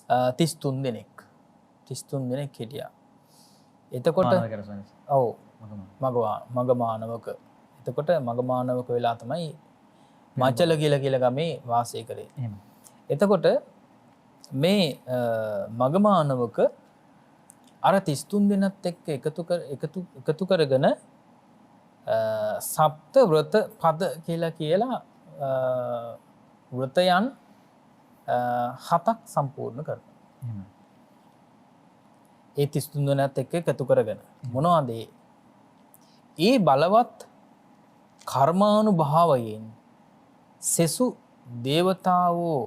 33 දෙනෙක් හිටියා. එතකොට ඔව් මගමානවක. එතකොට මගමානවක වෙලා තමයි මචල කියලා ගමේ වාසය කරේ. එතකොට මේ මගමානවක අර 33 දෙනත් එක්ක එකතු කරගෙන සප්ත ව්‍රත පද කියලා වෘතයන් 7ක් සම්පූර්ණ කරනවා. ඒ 33 දෙනත් එක්ක එකතු කරගෙන මොනවද ඒ බලවත් කර්මානුභාවයෙන් සෙසු දේවතාවෝ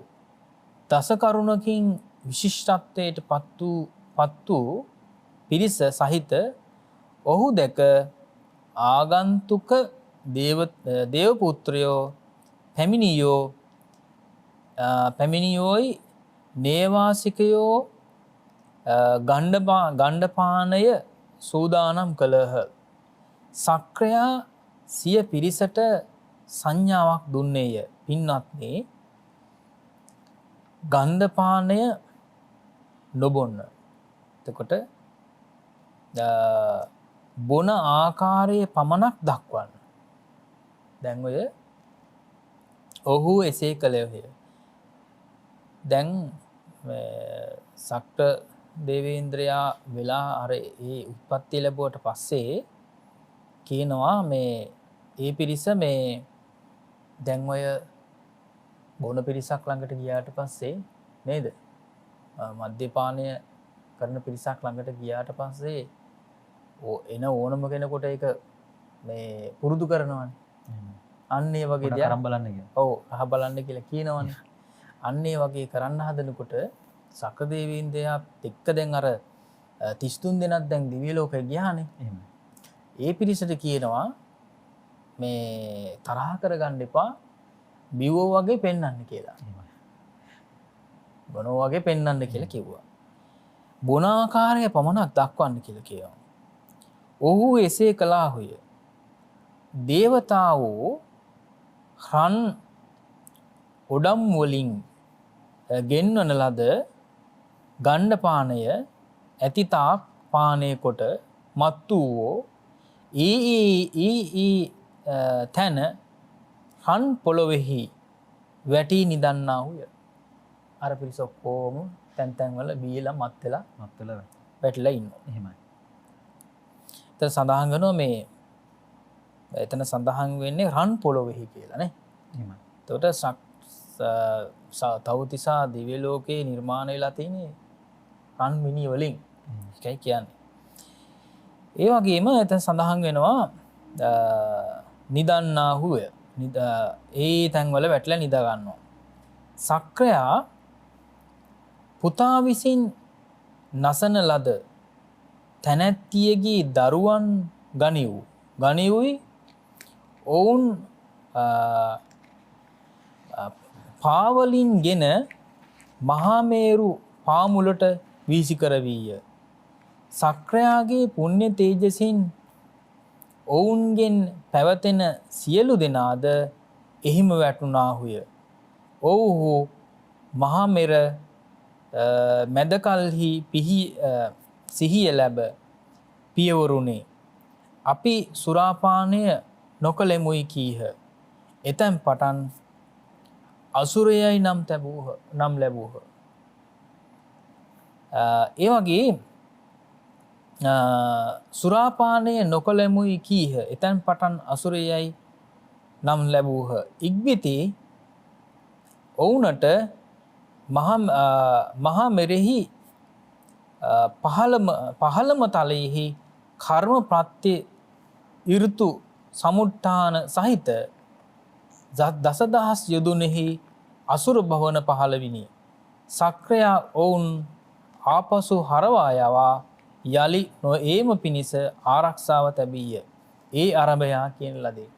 දස කරුණකින් විශිෂ්ටත්වයට පත් වූ පිරිස සහිත ඔහු දැක ආගන්තුක දේව පුත්‍රයෝ පැමිණියෝයි නේවාසිකයෝ ගණ්ඩපානය සූදානම් කළහ. සක්‍රයා සිය පිරිසට සංඥාවක් දුන්නේය. පින්වත්නි, ගන්ධපානය නොබොන්න. එතකොට බොන ආකාරයේ පමණක් දක්වන්න. දැන් ඔය ඔහු එසේ කළේය. දැන් සක්‍ර දේවේන්ද්‍රයා වෙලා අර ඒ උත්පත්ති ලැබුවට පස්සේ කියනවා ඒ පිරිස දැන් ඔය බොන පිරිසක් ළඟට ගියාට පස්සේ නේද? මද්යපානය කරන පිරිසක් ළඟට ගියාට පස්සේ එන ඕනම කෙනෙකුට ඒක පුරුදු කරනවානේ. අන්න ඒ වගේ දෙයක් රහ බලන්න කියලා. ඔව් රහ බලන්න කියලා කියනවානේ. අන්න ඒ වගේ කරන්න හදනකොට සක්‍රදේවීන්ද්‍රයා එක්ක දැන් අර 33 දෙනක් දැන් දිව්‍ය ලෝකෙ ගියානේ. එහෙම. ඒ පිරිසට කියනවා තරහ කරගන්න එපා, බිව්වෝ වගේ පෙන්වන්න කියලා. බොනෝ වගේ පෙන්වන්න කියලා කිව්වා. බොන ආකාරය පමණක් දක්වන්න කියලා කියනවා. ඔහු එසේ කළාහුය. දේවතාවෝ රන් ඔඩම් වලින් ගෙන්වන ලද ගණ්ඩපානය ඇතිතාක් පානය කොට මත් වූවෝ තැන රන් පොළොවෙහි වැටී නිදන්නාහුය. අර පිරිස ඔක්කොම තැන්තැන්වල බීලා මත් වෙලා වැටිලා ඉන්නවා. එහෙමයි. එතන සඳහන් වෙනවා එතන සඳහන් වෙන්නේ රන් පොළොවෙහි කියලා නේ. එහෙමයි. එතකොට තවතිසා දිව්‍ය ලෝකේ නිර්මාණය වෙලා තියෙන්නේ රන් මිනි වලින්. ඒකයි කියන්නේ. ඒ වගේම එතන සඳහන් වෙනවා නිදන්නාහුය. ඒ තැන්වල වැටලා නිදා ගන්නවා. සක්‍රයා පුතා විසින් නසන ලද තැනැත්තියගේ දරුවන් ගනිවුයි ඔවුන් පාවලින් ගෙන මහාමේරු පාමුලට වීසි කරවීය. සක්‍රයාගේ පුණ්‍ය තේජසින් ඔවුන්ගෙන් පැවතෙන සියලු දෙනාද එහිම වැටුණාහුය. ඔවුහු මහාමෙර මැදකල්හි සිහිය ලැබ පියවරුණේ අපි සුරාපානය නොකළෙමුයි කීහ. එතැන් පටන් අසුරයයි නම් ලැබූහ. ඒ වගේ සුරාපානය නොකළෙමුයි කීහ. එතැන් පටන් අසුරයයි නම් ලැබූහ. ඉක්බිති ඔවුනට මහා මෙරෙහි පහළම තලයෙහි කර්ම ප්‍රත්‍ය ඍතු සමුට්ඨාන සහිත දසදහස් යොදුනෙහි අසුර භවන පහළවිනි. සක්‍රයා ඔවුන් ආපසු හරවා යවා යලි නොඒම පිණිස ආරක්ෂාව තැබීය. ඒ අරභයා කියන ලදේ.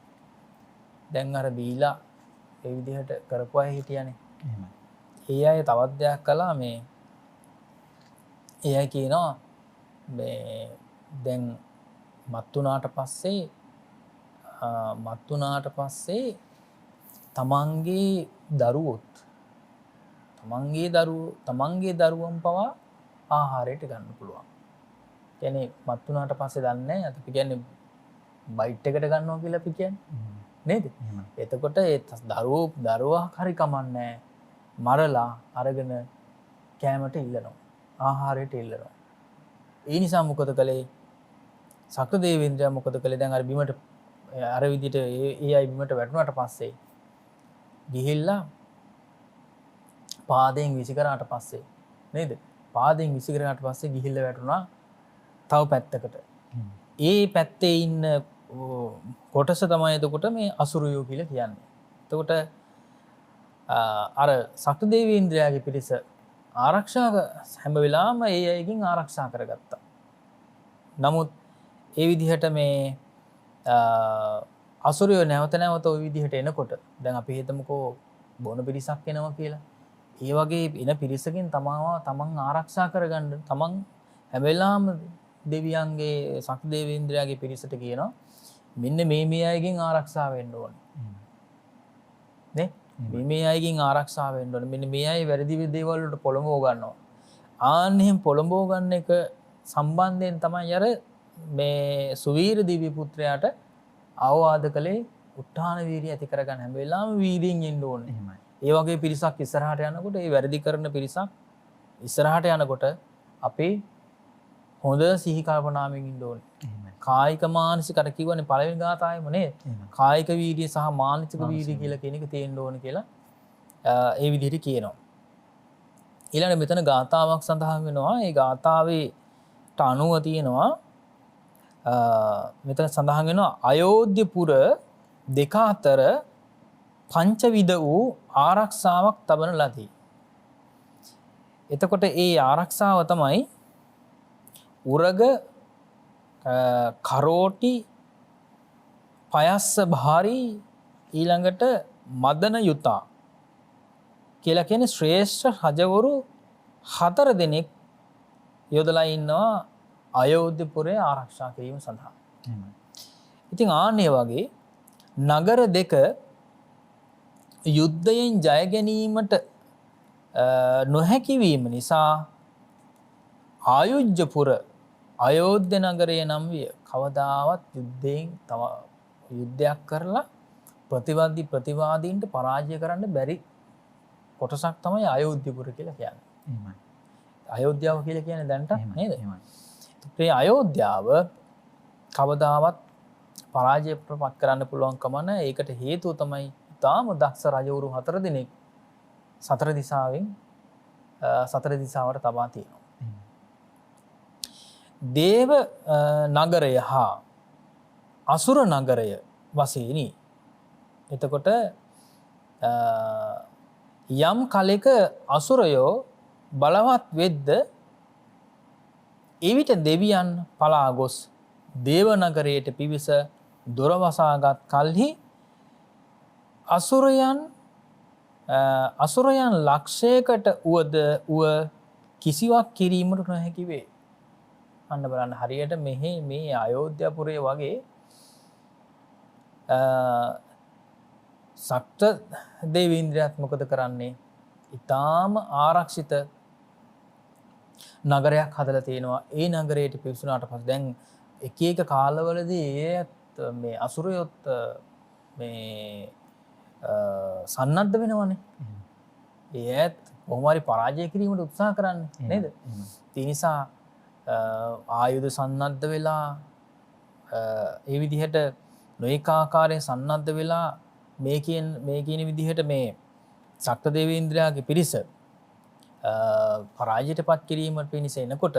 දැන් අර බීලා ඒ විදිහට කරපු අය හිටියනේ. ඒ අය තවත් දෙයක් කළා ඒ අය කියනවා දැන් මත් වුණාට පස්සේ තමන්ගේ දරුවන් පවා ආහාරයට ගන්න පුළුවන්. කියන්නේ මත් වුණාට පස්සේ දන්නේ අපි කියන්නේ බයිට් එකට ගන්නවා කියලා අපි කියන්නේ නේද? එතකොට ඒ දරුවා හරි කමන්නේ මරලා අරගෙන කෑමට ඉල්ලනවා. ආහාරයට ඉල්ලනවා. ඒ නිසා මොකද කළේ සක්‍ර දේවේන්ද්‍රයා මොකද කළේ දැන් අර බිමට අර විදිහට ඒ අය බිමට වැටුණාට පස්සේ ගිහිල්ලා පාදයෙන් විසි කරාට පස්සේ නේද පාදයෙන් විසි කරාට පස්සේ ගිහිල්ලා වැටුණා තව පැත්තකට ඒ පැත්තේ ඉන්න කොටස තමයි එතකොට මේ අසුරයෝ කියලා කියන්නේ. එතකොට අර සක්‍ර දේවේන්ද්‍රයාගේ පිරිස ආරක්ෂා හැම වෙලාවම ඒ අයගෙන් ආරක්ෂා කරගත්තා. නමුත් ඒ විදිහට මේ අසුරයෝ නැවත නැවත ওই විදිහට එනකොට දැන් අපි හිතමුකෝ බොන පිරිසක් එනවා කියලා. ඒ වගේ එන පිරිසකින් තමන් ආරක්ෂා කරගන්න තමන් හැම වෙලාවම දෙවියන්ගේ සක්‍ර දේවේන්ද්‍රයාගේ පිරිසට කියනවා මෙන්න මේ අයගෙන් ආරක්ෂා වෙන්න ඕනේ. නේ? මේ අයගෙන් ආරක්ෂා වෙන්න ඕනේ. මෙන්න මේ අය වැරදි දේවල් වලට පොළඹව ගන්නවා. ආන්න එහෙම පොළඹව ගන්න එක සම්බන්ධයෙන් තමයි අර මේ සුවීර දිව්‍ය පුත්‍රයාට අවවාද කළේ උත්හාන වීරිය ඇති කරගන්න හැම වෙලාවෙම වීරියෙන් ඉන්න ඕනේ. එහෙමයි. ඒ වගේ පිරිසක් ඉස්සරහට යනකොට ඒ වැරදි කරන පිරිසක් ඉස්සරහට යනකොට අපේ හොඳ සිහි කල්පනාවෙන් ඉන්න ඕනේ. එහෙමයි. කායික මානසික අර කියවනේ පළවෙනි ගාථාවෙම නේද? කායික වීර්ය සහ මානසික වීර්ය කියලා කියන එක තියෙන්න ඕනේ කියලා ඒ විදිහට කියනවා. ඊළඟ මෙතන ගාථාවක් සඳහන් වෙනවා. ඒ ගාථාවේට අනුව තියෙනවා මෙතන සඳහන් වෙනවා අයෝධ්‍යපුර දෙක අතර පංචවිධ වූ ආරක්ෂාවක් තබන ලදී. එතකොට ඒ ආරක්ෂාව තමයි උරග කරෝටි පයස්ස භාරී ඊළඟට මදන යුතා කියලා කියන ශ්‍රේෂ්ඨ රජවරු 4 දෙනෙක් යොදලා ඉන්නවා අයෝධ්‍යපුරේ ආරක්ෂා කිරීම සඳහා. ඉතින් ආන්නේ වගේ නගර දෙක යුද්ධයෙන් ජය ගැනීමට නොහැකි වීම නිසා ආයුජ්‍යපුර අයෝධ්‍ය නගරය නම් විය. කවදාවත් යුද්ධයක් කරලා ප්‍රතිවාදීන්ට පරාජය කරන්න බැරි කොටසක් තමයි අයෝධ්‍යපුර කියලා කියන්නේ. අයෝධ්‍යාව කියලා කියන්නේ දැන්ට නේද? මේ අයෝධ්‍යාව කවදාවත් පරාජයපත් කරන්න පුළුවන්කම නැහැ. ඒකට හේතුව තමයි තාම දක්ෂ රජවරු 4 දෙනෙක් සතර දිසාවට තබා තියෙනවා. දේව නගරය හා අසුර නගරය වශයෙනි. එතකොට යම් කලෙක අසුරයෝ බලවත් වෙද්ද එවිට දෙවියන් පලා ගොස් දේව නගරයට පිවිස දොර වසාගත් කල්හි අසුරයන් ලක්ෂයකට උව කිසිවක් කිරීමට නොහැකි වේ. අන්න බලන්න හරියට මේ අයෝධ්‍යපුරේ වගේ සක්‍ර දේවේන්ද්‍රයාත් මොකද කරන්නේ? ඊටාම ආරක්ෂිත නගරයක් හදලා තියෙනවා. ඒ නගරයට පිවිසුනාට පස්සේ දැන් එක එක කාලවලදී මේ අසුරයොත් මේ සන්නද්ධ වෙනවනේ. ඒත් කොහොම හරි පරාජය කිරීමට උත්සාහ කරන්නේ නේද? ඒ නිසා ආයුධ සන්නද්ධ වෙලා ඒ විදිහට නොඑක ආකාරයෙන් සන්නද්ධ වෙලා මේ කියන විදිහට මේ සක්‍ර දේවේන්ද්‍රයාගේ පිරිස පරාජයටපත් කිරීමට පිණිස එනකොට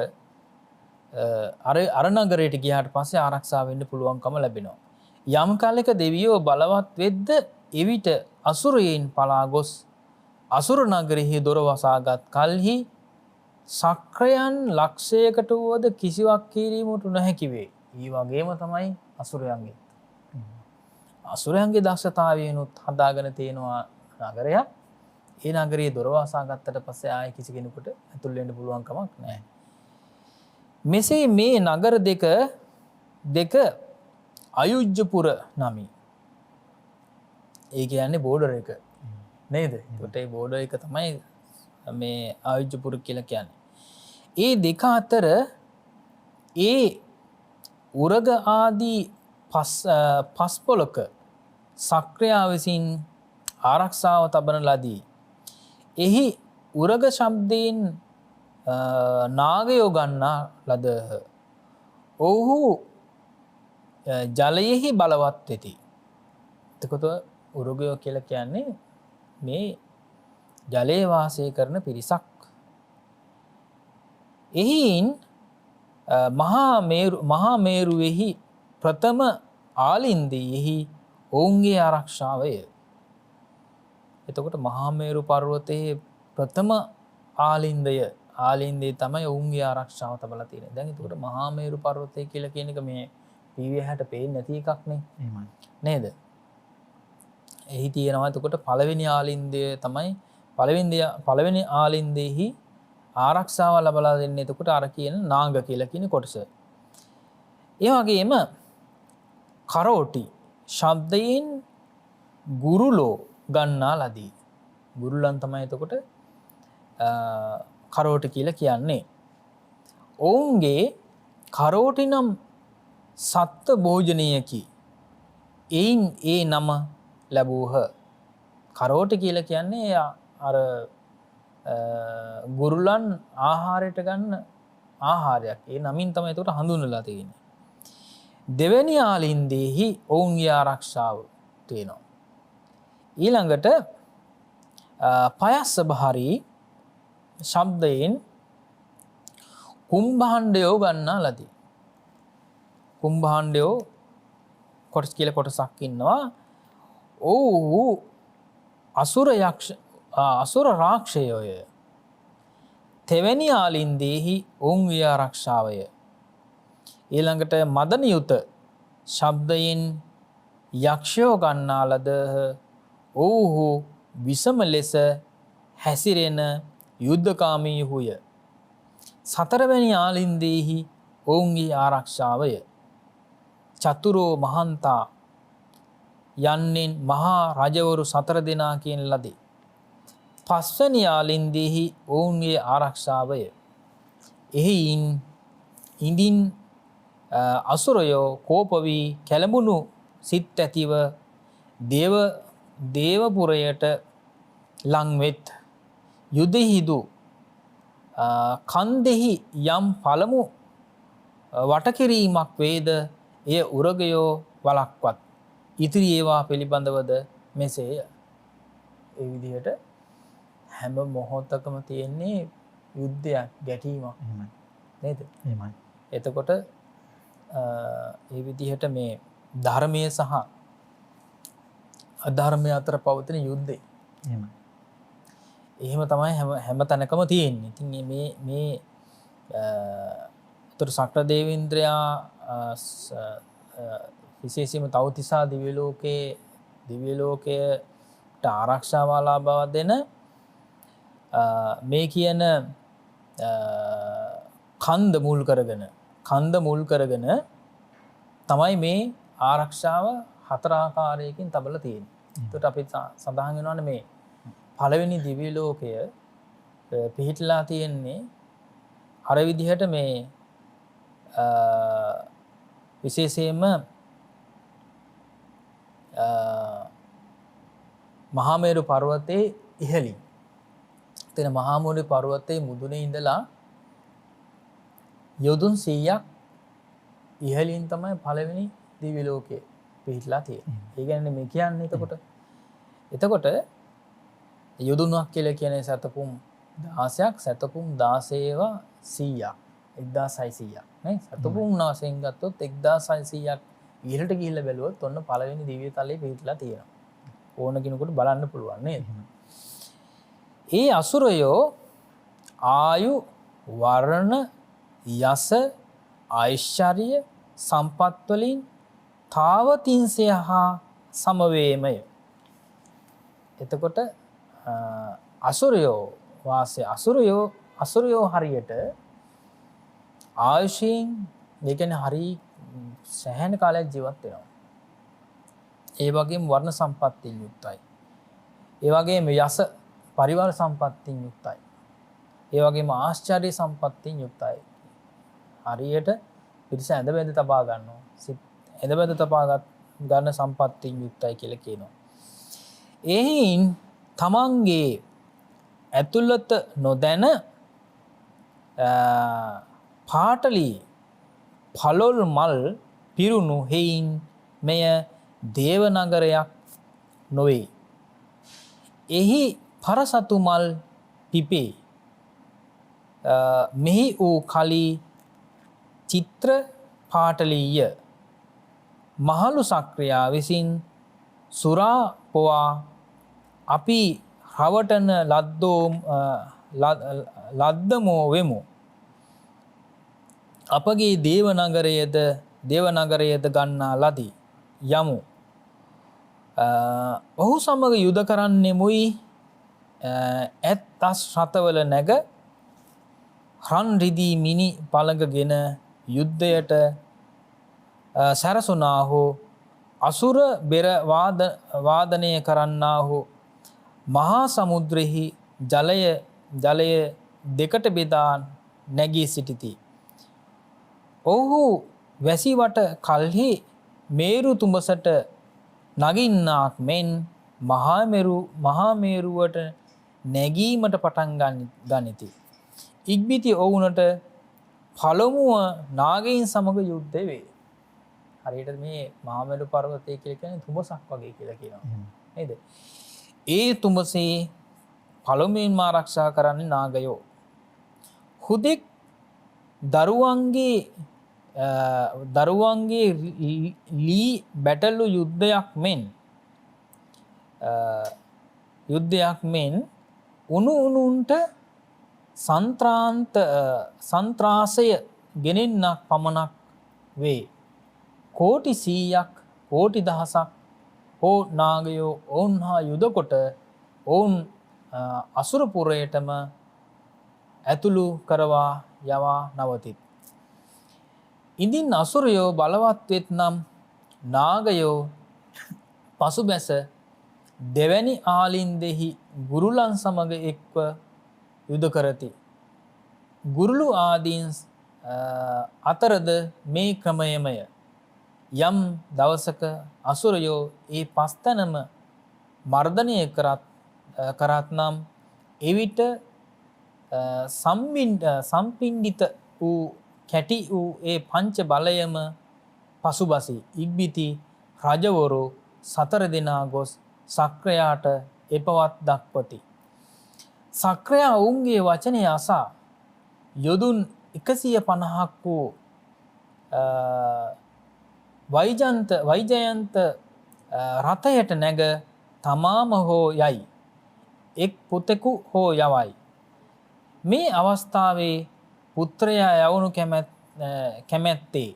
අර නගරයට ගියාට පස්සේ ආරක්ෂා වෙන්න පුළුවන්කම ලැබෙනවා. යම් කාලයක දෙවියෝ බලවත් වෙද්ද එවිට අසුරයන් පලා ගොස් අසුර නගරෙහි දොර වසාගත් කල්හි සක්‍රයන් ලක්ෂයකට වුවද කිසිවක් කිරීමට නොහැකි වේ. ඒ වගේම තමයි අසුරයන්ගේ. අසුරයන්ගේ දක්ෂතාවයනුත් හදාගෙන තියෙනවා නගරයක්. ඒ නගරයේ දොර වසාගත්තට පස්සේ ආයේ කිසි කෙනෙකුට ඇතුල් වෙන්න පුළුවන් කමක් නැහැ. මෙසේ මේ නගර දෙක අයුජ්‍යපුර නමි. ඒ කියන්නේ බෝඩර් එක නේද? ඒකට ඒ බෝඩර් එක තමයි මේ ආයුජ්‍යපුර කියලා කියන්නේ. ඒ දෙක අතර ඒ උරග ආදී පස්පොලක සක්‍රියා විසින් ආරක්ෂාව තබන ලදී. එහි උරග ශබ්දයෙන් නාගයෝ ගන්නා ලදහ. ඔහු ජලයෙහි බලවත් වෙති. එතකොට උරුගයෝ කියලා කියන්නේ මේ ජලයේ වාසය කරන පිරිසක්. එහින් මහා මේරුවෙහි ප්‍රථම ආලින්දයෙහි ඔවුන්ගේ ආරක්ෂාවය. එතකොට මහා මේරු පර්වතයේ ප්‍රථම ආලින්දයේ තමයි ඔවුන්ගේ ආරක්ෂාව තබලා තියෙන්නේ. දැන් එතකොට මහා මේරු පර්වතය කියලා කියන එක මේ පීවියහට පේන්නේ නැති එකක් නේ. නේද? එහි තියෙනවා එතකොට පළවෙනි ආලින්දය තමයි පළවෙනි ආලින්දෙහි ආරක්ෂාව ලබා දෙන්නේ. එතකොට අර කියන නාග කියලා කියන කොටස. ඒ වගේම කරෝටි ශබ්දයෙන් ගුරුලෝ ගන්නා ලදී. ගුරුලන් තමයි එතකොට කරෝටි කියලා කියන්නේ. ඔවුන්ගේ කරෝටි නම් සත්ත්ව භෝජනයකි. එයින් ඒ නම ලැබූහ. කරෝටි කියලා කියන්නේ අර ගුරුලන් ආහාරයට ගන්න ආහාරයක්. ඒ නමින් තමයි එතකොට හඳුන්වලා තියෙන්නේ. දෙවැනි ආලින්දෙහි ඔවුන්ගේ ආරක්ෂාව තියෙනවා. ඊළඟට පයස්ස භාරී ශබ්දයෙන් කුම්භාණ්ඩයෝ ගන්නා ලදී. කුම්භාණ්ඩයෝ කොටස් කියලා කොටසක් ඉන්නවා. ඔව්හු අසුර රාක්ෂයෝය. තෙවැනි ආලින්දෙහි ඔවුන්ගේ ආරක්ෂාවය. ඊළඟට මදනියුත ශබ්දයෙන් යක්ෂයෝ ගන්නා ලදහ. ඔවුහු විසම ලෙස හැසිරෙන යුද්ධකාමීහුය. සතරවැනි ආලින්දෙහි ඔවුන්ගේ ආරක්ෂාවය. චතුරෝ මහන්තා යන්නෙන් මහා රජවරු 4 දෙනා කියන ලදී. පස්වැනි ආලින්දෙහි ඔවුන්ගේ ආරක්ෂාවය. එහින් ඉඳින් අසුරයෝ කෝපවී කැළඹුණු සිත් ඇතිව දේවපුරයට ලංවෙත්. යුදෙහිදු කන්දෙහි යම් පළමු වටකිරීමක් වේද එය උරගයෝ වලක්වත්. ඉතිරි ඒවා පිළිබඳවද මෙසේය. ඒ විදිහට හැම මොහොතකම තියෙන්නේ යුද්ධයක්, ගැටීමක් නේද? එහෙමයි. එතකොට ඒ විදිහට මේ ධර්මය සහ අධර්මය අතර පවතින යුද්ධය. එහෙමයි. එහෙම තමයි හැම තැනකම තියෙන්නේ. ඉතින් මේ උතර සක්‍ර දේවේන්ද්‍රයා විශේෂයෙන්ම තවතිසා දිව්‍ය ලෝකයට ආරක්ෂාව ලබා දෙන මේ කියන කන්ද මුල් කරගෙන තමයි මේ ආරක්ෂාව 4 ආකාරයකින් තබලා තියෙන්නේ. ඒකට අපි සඳහන් වෙනවානේ මේ පළවෙනි දිව්‍ය ලෝකය පිහිටලා තියෙන්නේ අර විදිහට මේ විශේෂයෙන්ම මහා මේරු පර්වතයේ ඉහළින්. එතන මහා මේරු පර්වතයේ මුදුනේ ඉඳලා යොදුන් 100ක් ඉහළින් තමයි පළවෙනි දිව්‍ය ලෝකයේ පිහිටලා තියෙන්නේ. ඒ කියන්නේ මේ කියන්නේ එතකොට යොදුනක් කියලා කියන්නේ සතපුම් 16ක්, සතපුම් 16ව 100ක් 1600ක් නේ. සතපුම් 9ෙන් ගත්තොත් 1600ක් ඉහළට ගිහිල්ලා බැලුවොත් ඔන්න පළවෙනි දිව්‍ය තලයේ පිහිටලා තියෙනවා. ඕන කෙනෙකුට බලන්න පුළුවන් නේද? ඒ අසුරයෝ ආයු, වර්ණ, යස, ඓශ්චර්ය, සම්පත් වලින් තාවතින්සය හා සමවේමය. එතකොට අසුරයෝ හරියට ආයුෂයෙන් ඒ කියන්නේ හරි සෑහෙන කාලයක් ජීවත් වෙනවා. ඒ වගේම වර්ණ සම්පත්තියෙන් යුක්තයි. ඒ වගේම යස පරිවාර සම්පත්තියෙන් යුක්තයි. ඒ වගේම ආශ්චර්ය සම්පත්තියෙන් යුක්තයි. හරියට පිරිස ඇඳ බැඳ තබා ගන්නවා. ඇඳ බැඳ තබා ගන්න සම්පත්තියෙන් යුක්තයි කියලා කියනවා. එයින් තමන්ගේ ඇතුළත නොදැන පාටලි පළොල් මල් පිරුණු හෙයින් මෙය දේවනගරයක් නොවේ. එහි පරසතු මල් පිපේ. මෙහි වූ කලී චිත්‍ර පාටලීය. මහලු සක්‍රියා විසින් සුරා පොවා අපි රවටන ලද්දමෝ වෙමු. අපගේ දේවනගරයද ගන්නා ලදී යමු. ඔහු සමග යුද කරන්නෙමුයි ඇත් තස් රථවල නැග රන් රිදී මිනි පළඟගෙන යුද්ධයට සැරසුනාහු අසුර බෙර වාදනය කරන්නාහු මහා සමුද්‍රෙහි ජලය දෙකට බෙදා නැගී සිටිති. ඔහු වැසිවට කල්හි මේරු තුඹසට නගින්නාක් මෙන් මහාමේරුවට නැගීමට පටන් ගනිති. ඉක්බිති ඔවුනට පළමුව නාගයින් සමග යුද්ධ වේ. හරියට මේ මහාමේරු පර්වතය කියලා කියන්නේ තුඹසක් වගේ කියලා කියනවා. නේද? ඒ තුඹසේ පළමුවෙන්ම ආරක්ෂා කරන්නේ නාගයෝ. හුදෙක් දරුවන්ගේ ලී බැටළු යුද්ධයක් මෙන් උණුන්ට සන්ත්‍රාසය ගෙනෙන්නක් පමණක් වේ. කෝටි 100ක් කෝටි 1000ක් හෝ නාගයෝ ඔවුන් හා යුදකොට ඔවුන් අසුරපුරයටම ඇතුළු කරවා යවා නවතිත්. ඉදින් අසුරයෝ බලවත් වෙත්නම් නාගයෝ පසුබැස දෙවැනි ආලින්දෙහි ගුරුලන් සමග එක්ව යුද කරති. ගුරුලු ආදීන් අතරද මේ ක්‍රමයමය. යම් දවසක අසුරයෝ ඒ පස්තැනම මර්ධනය කරත් නම් එවිට සම්පින්ඩිත වූ කැටි වූ ඒ පංච බලයම පසුබසි. ඉක්බිති රජවරු 4 දෙනා ගොස් සක්‍රයාට එපවත් දක්වති. සක්‍රයා ඔවුන්ගේ වචනය අසා යොදුන් 150ක් වූ වෛජයන්ත රථයට නැග තමාම හෝ යයි. එක් පුතෙකු හෝ යවයි. මේ අවස්ථාවේ පුත්‍රයා යවනු කැමැත්තේ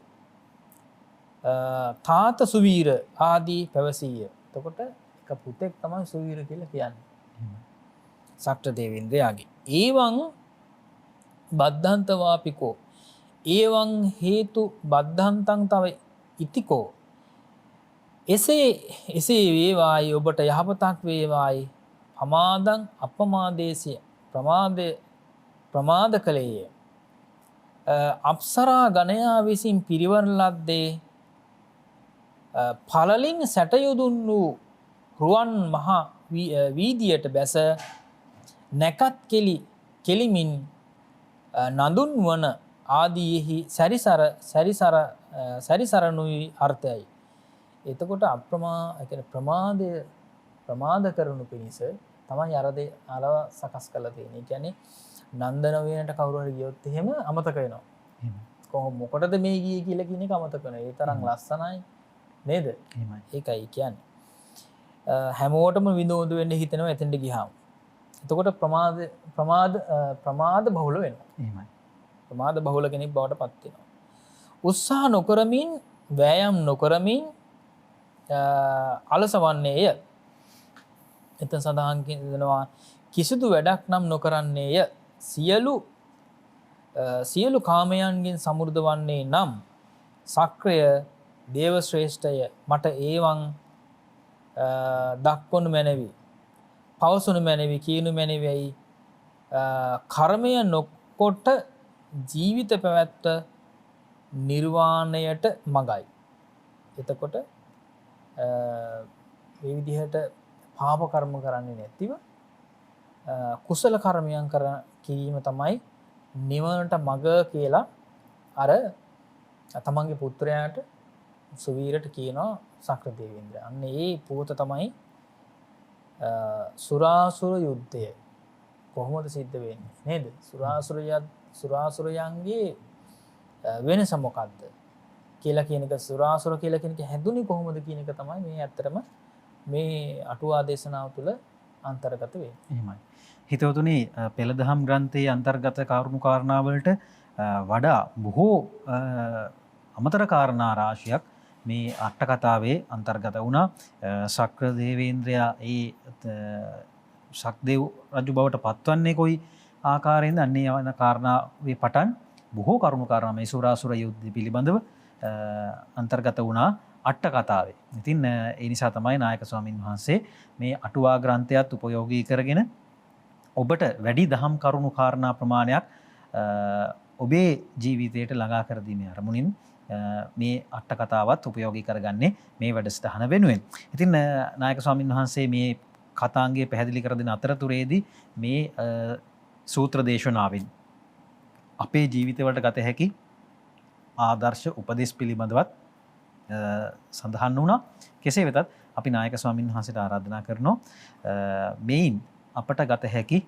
තාත සුවීර ආදී පැවසීය. එතකොට එක පුතෙක් තමයි සුවීර කියලා කියන්නේ. සක්‍ර දේවේන්ද්‍රයාගේ. ඒවං බද්ධන්තවාපිකෝ ඒවං හේතු බද්ධන්තං තව ඉතිකෝ. එසේ වේවායි ඔබට යහපතක් වේවායි පමාදං අපමාදේශය ප්‍රමාද කළේය. අප්සරා ගණයා විසින් පිරිවරන ලද්දේ පළලින් සැටයුදුන් වූ රුවන් මහා වීදියට බැස නැකත් කෙලිමින් නඳුන් වන ආදීෙහි සැරිසරනුයි අර්ථයයි. එතකොට ප්‍රමාද කරනු පිණිස තමයි අරව සකස් කරලා තියෙන්නේ. ඒ කියන්නේ නන්දන වේනට කවුරු හරි ගියොත් එහෙම අමතක වෙනවා. කොහොම මොකටද මේ ගියේ කියලා කියන එක අමතක වෙනවා. ඒ තරම් ලස්සනයි නේද? ඒකයි කියන්නේ. හැමෝටම විනෝද වෙන්න හිතෙනවා එතෙන්ට ගියාම. එතකොට ප්‍රමාද බහුල වෙනවා. එහෙමයි. ප්‍රමාද බහුල කෙනෙක් බවට පත් වෙනවා. උත්සාහ නොකරමින් වෑයම් නොකරමින් අලසවන්නේය. එතන සඳහන් කරනවා කිසිදු වැඩක් නම් නොකරන්නේය. සියලු කාමයන්ගෙන් සමෘද්ධ වන්නේ නම් සක්‍රය දේව ශ්‍රේෂ්ඨය මට ඒවන් දක්වනු මැනවි. පවසනු මැනවි කියනු මැනවියි. කර්මය නොකොට ජීවිත පැවැත්ත නිර්වාණයට මගයි. එතකොට මේ විදිහට පාප කර්ම කරන්නේ නැතිව කුසල කර්මයන් කිරීම තමයි නිවනට මග කියලා අර තමන්ගේ පුත්‍රයාට සුවීරට කියනවා සක්‍රදේවේන්ද්‍රය. අන්න ඒ පුවත තමයි සුරාසුර යුද්ධය කොහොමද සිද්ධ වෙන්නේ නේද? සුරාසුරයන්ගේ වෙනස මොකක්ද කියලා කියන එක, සුරාසුර කියලා කියන එක හැදුනේ කොහොමද කියන එක තමයි මේ ඇත්තටම මේ අටුවා දේශනාව තුළ අන්තර්ගත වෙන්නේ. එහෙමයි. හිතවතුනි, පෙළදහම් ග්‍රන්ථයේ අන්තර්ගත කරුණු කාරණාවලට වඩා බොහෝ අමතර කාරණා රාශියක් මේ අට කතාවේ අන්තර්ගත වුණා. ශක්‍ර දේවේන්ද්‍රයා ඒ ශක්දේව් රජු බවට පත්වන්නේ කොයි ආකාරයෙන්ද? අන්නේ යන කාරණාවේ පටන් බොහෝ කරුණු කාරණා මේ සුරාසුර යුද්ධ පිළිබඳව අන්තර්ගත වුණා අට කතාවේ. ඉතින් ඒ නිසා තමයි නායක ස්වාමින් වහන්සේ මේ අටුවා ග්‍රන්ථයත් උපයෝගී කරගෙන ඔබට වැඩි දහම් කරුණු කාරණා ප්‍රමාණයක් ඔබේ ජීවිතයට ළඟා කර දීමේ අරමුණින් මේ අට කතාවත් උපයෝගී කරගන්නේ මේ වැඩසටහන වෙනුවෙන්. ඉතින් නායක ස්වාමින් වහන්සේ මේ කතාංගය පැහැදිලි කර දෙන අතරතුරේදී මේ සූත්‍ර දේශනාවෙන් අපේ ජීවිතවලට ගත හැකි ආදර්ශ උපදෙස් පිළිබඳවත් සඳහන් වුණා. කෙසේ වෙතත් අපි නායක ස්වාමින් වහන්සේට ආරාධනා කරනවා මේන් අපට ගත හැකි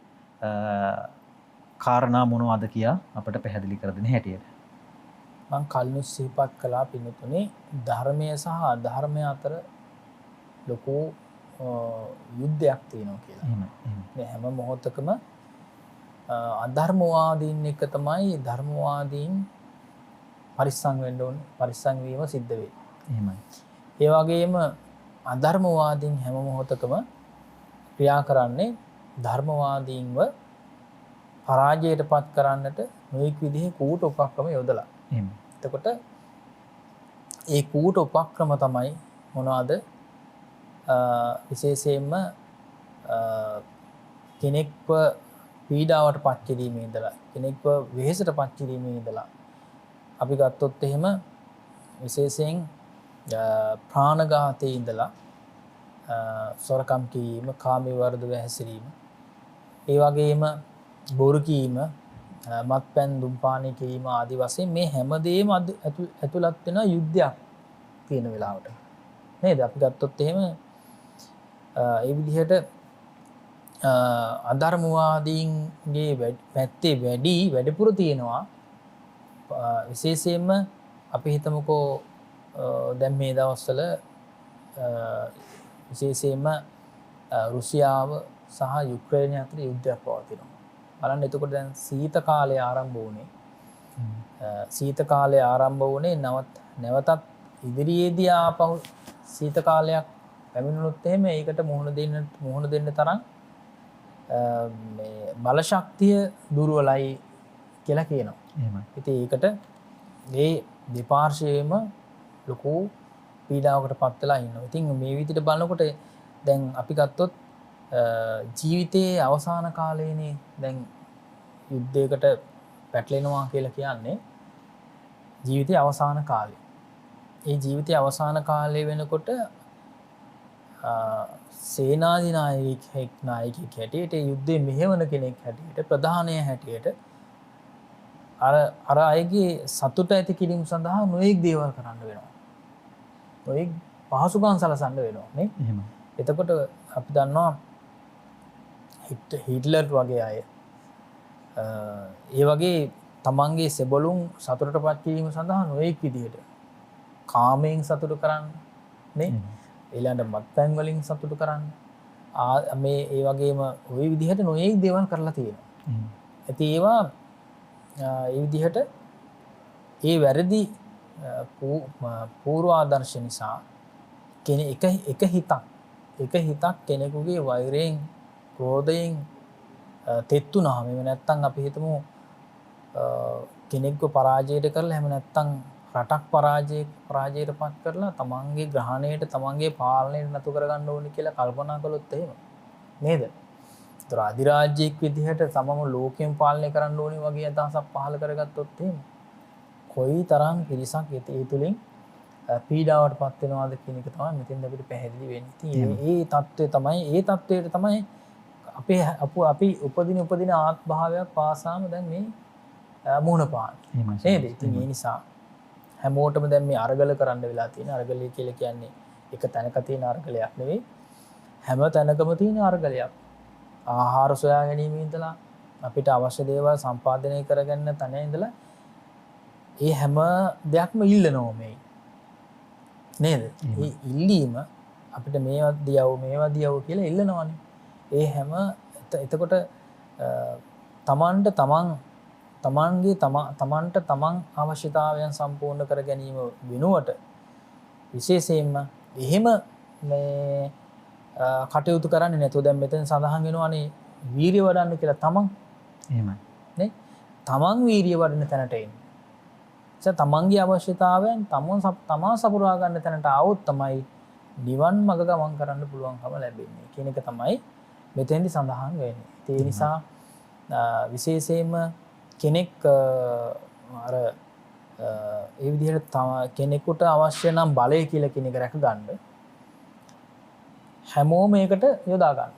කාරණා මොනවද කියා අපට පැහැදිලි කර දෙන හැටියට. මම කලින් සිහිපත් කළා පින්තුනේ ධර්මය සහ අධර්මය අතර ලොකු යුද්ධයක් තියෙනවා කියලා. මේ හැම මොහොතකම අධර්මවාදීන් එක තමයි ධර්මවාදීන් පරිස්සම් වෙන්න ඕනේ, පරිස්සම් වීම සිද්ධ වෙයි. එහෙමයි. ඒ වගේම අධර්මවාදීන් හැම මොහොතකම ක්‍රියා කරන්නේ ධර්මවාදීන්ව පරාජයට පත් කරන්නට නොඑක් විදිහේ කූට උපක්‍රම යොදලා. එතකොට ඒ කූට උපක්‍රම තමයි මොනවාද? විශේෂයෙන්ම කෙනෙක්ව පීඩාවට පත් කිරීමේ ඉඳලා, කෙනෙක්ව වෙහෙසට පත් කිරීමේ ඉඳලා අපි ගත්තොත් එහෙම විශේෂයෙන් ප්‍රාණඝාතයේ ඉඳලා සොරකම් කිරීම, කාමී වර්ධව හැසිරීම, ඒ වගේම බොරු කීම, මත්පැන් දුම්පානය කිරීම ආදී වශයෙන් මේ හැමදේම ඇතුළත් වෙන යුද්ධයක් තියෙන වෙලාවට නේද? අපි ගත්තොත් එහෙම ඒ විදිහට අධර්මවාදීන්ගේ පැත්තේ වැඩිපුර තියෙනවා. විශේෂයෙන්ම අපි හිතමුකෝ දැන් මේ දවස්වල විශේෂයෙන්ම රුසියාව සහ යුක්‍රේනය අතර යුද්ධයක් පවතිනවා. බලන්න, එතකොට දැන් සීත කාලය ආරම්භ වුණේ. සීත කාලය ආරම්භ වුණේ නැවතත් ඉදිරියේදී ආපහු සීත කාලයක් පැමිණුනොත් එහෙම ඒකට මුහුණ දෙන්න තරම් මේ බල ශක්තිය දුර්වලයි කියලා කියනවා. එහෙමයි. ඉතින් ඒකට මේ දෙපාර්ශ්වයේම ලොකු පීඩාවකට පත් වෙලා ඉන්නවා. ඉතින් මේ විදිහට බලනකොට දැන් අපි ගත්තොත් ජීවිතයේ අවසාන කාලයේනේ දැන් යුද්ධයකට පැටලෙනවා කියලා කියන්නේ ජීවිතයේ අවසාන කාලය. ඒ ජීවිතයේ අවසාන කාලය වෙනකොට සේනාධිනායකයෙක් හැටියට, යුද්ධයේ මෙහෙවන කෙනෙක් හැටියට, ප්‍රධානය හැටියට අර අයගේ සතුට ඇති කිරීම සඳහා නොයෙක් දේවල් කරන්න වෙනවා. නොයෙක් පහසුකම් සලසන්න වෙනවා නේ. එහෙමයි. එතකොට අපි දන්නවා හිට්ලර් වගේ අය ඒ වගේ තමන්ගේ සෙබළුන් සතුටටපත් කිරීම සඳහා නොයෙක් විදිහට කාමයෙන් සතුට කරන්න නේ, ඊළඟට මත්පැන් වලින් සතුට කරන්න, මේ ඒ වගේම ওই විදිහට නොයෙක් දේවල් කරලා තියෙනවා. ඉතින් ඒවා ඒ විදිහට ඒ වැරදි පූර්වාදර්ශ නිසා එක හිතක් කෙනෙකුගේ වෛරයෙන්, ක්‍රෝධයෙන් තෙත්තුනහම, එහෙම නැත්නම් අපි හිතමු කෙනෙක්ව පරාජයට කරලා, එහෙම නැත්නම් රටක් පරාජයට පත් කරලා තමන්ගේ ග්‍රහණයට, තමන්ගේ පාලනයට නතු කරගන්න ඕනේ කියලා කල්පනා කළොත් එහෙම නේද? ඒතර අධිරාජ්‍යයක් විදිහට තමම ලෝකයෙන් පාලනය කරන්න ඕනේ වගේ අදහසක් පහළ කරගත්තොත් එහෙම කොයි තරම් පිරිසක් ඒ තුලින් පීඩාවට පත් වෙනවද කියන එක තමයි මෙතෙන් අපිට පැහැදිලි වෙන්නේ. ඉතින් ඒ தത്വයට තමයි අපි උපදින ආත්මභාවයක් පාසාම දැන් මේ මුහුණ පාන නේද? ඉතින් ඒ නිසා හැමෝටම දැන් මේ අරගල කරන්න වෙලා තියෙන අරගලය කියලා කියන්නේ එක තැනක තියෙන අරගලයක් නෙවෙයි. හැම තැනකම තියෙන අරගලයක්. ආහාර සොයා ගැනීම ඉඳලා අපිට අවශ්‍ය දේවල් සම්පාදනය කරගන්න තැන ඉඳලා ඒ හැම දෙයක්ම ඉල්ලනවා මේ. නේද? ඒ ඉල්ලීම අපිට මේවත් දියව කියලා ඉල්ලනවානේ. ඒ හැම එතකොට තමන්ට තමන් අවශ්‍යතාවයන් සම්පූර්ණ කර ගැනීම වෙනුවට විශේෂයෙන්ම එහෙම මේ කටයුතු කරන්නේ නැතුව දැන් මෙතන සඳහන් වෙනවානේ වීරිය වඩන්න කියලා තමන්. එහෙමයි. නේ? තමන් වීරිය වඩන තැනට එන්නේ. තමන්ගේ අවශ්‍යතාවයන් තමා සපුරා ගන්න තැනට આવොත් තමයි නිවන් මඟ ගමන් කරන්න පුළුවන්කම ලැබෙන්නේ කියන එක තමයි මෙතෙන්දි සඳහන් වෙන්නේ. ඒ නිසා විශේෂයෙන්ම කෙනෙක් අර ඒ විදිහට කෙනෙකුට අවශ්‍ය නම් බලය කියලා කියන එක රැක ගන්න හැමෝම මේකට යොදා ගන්න.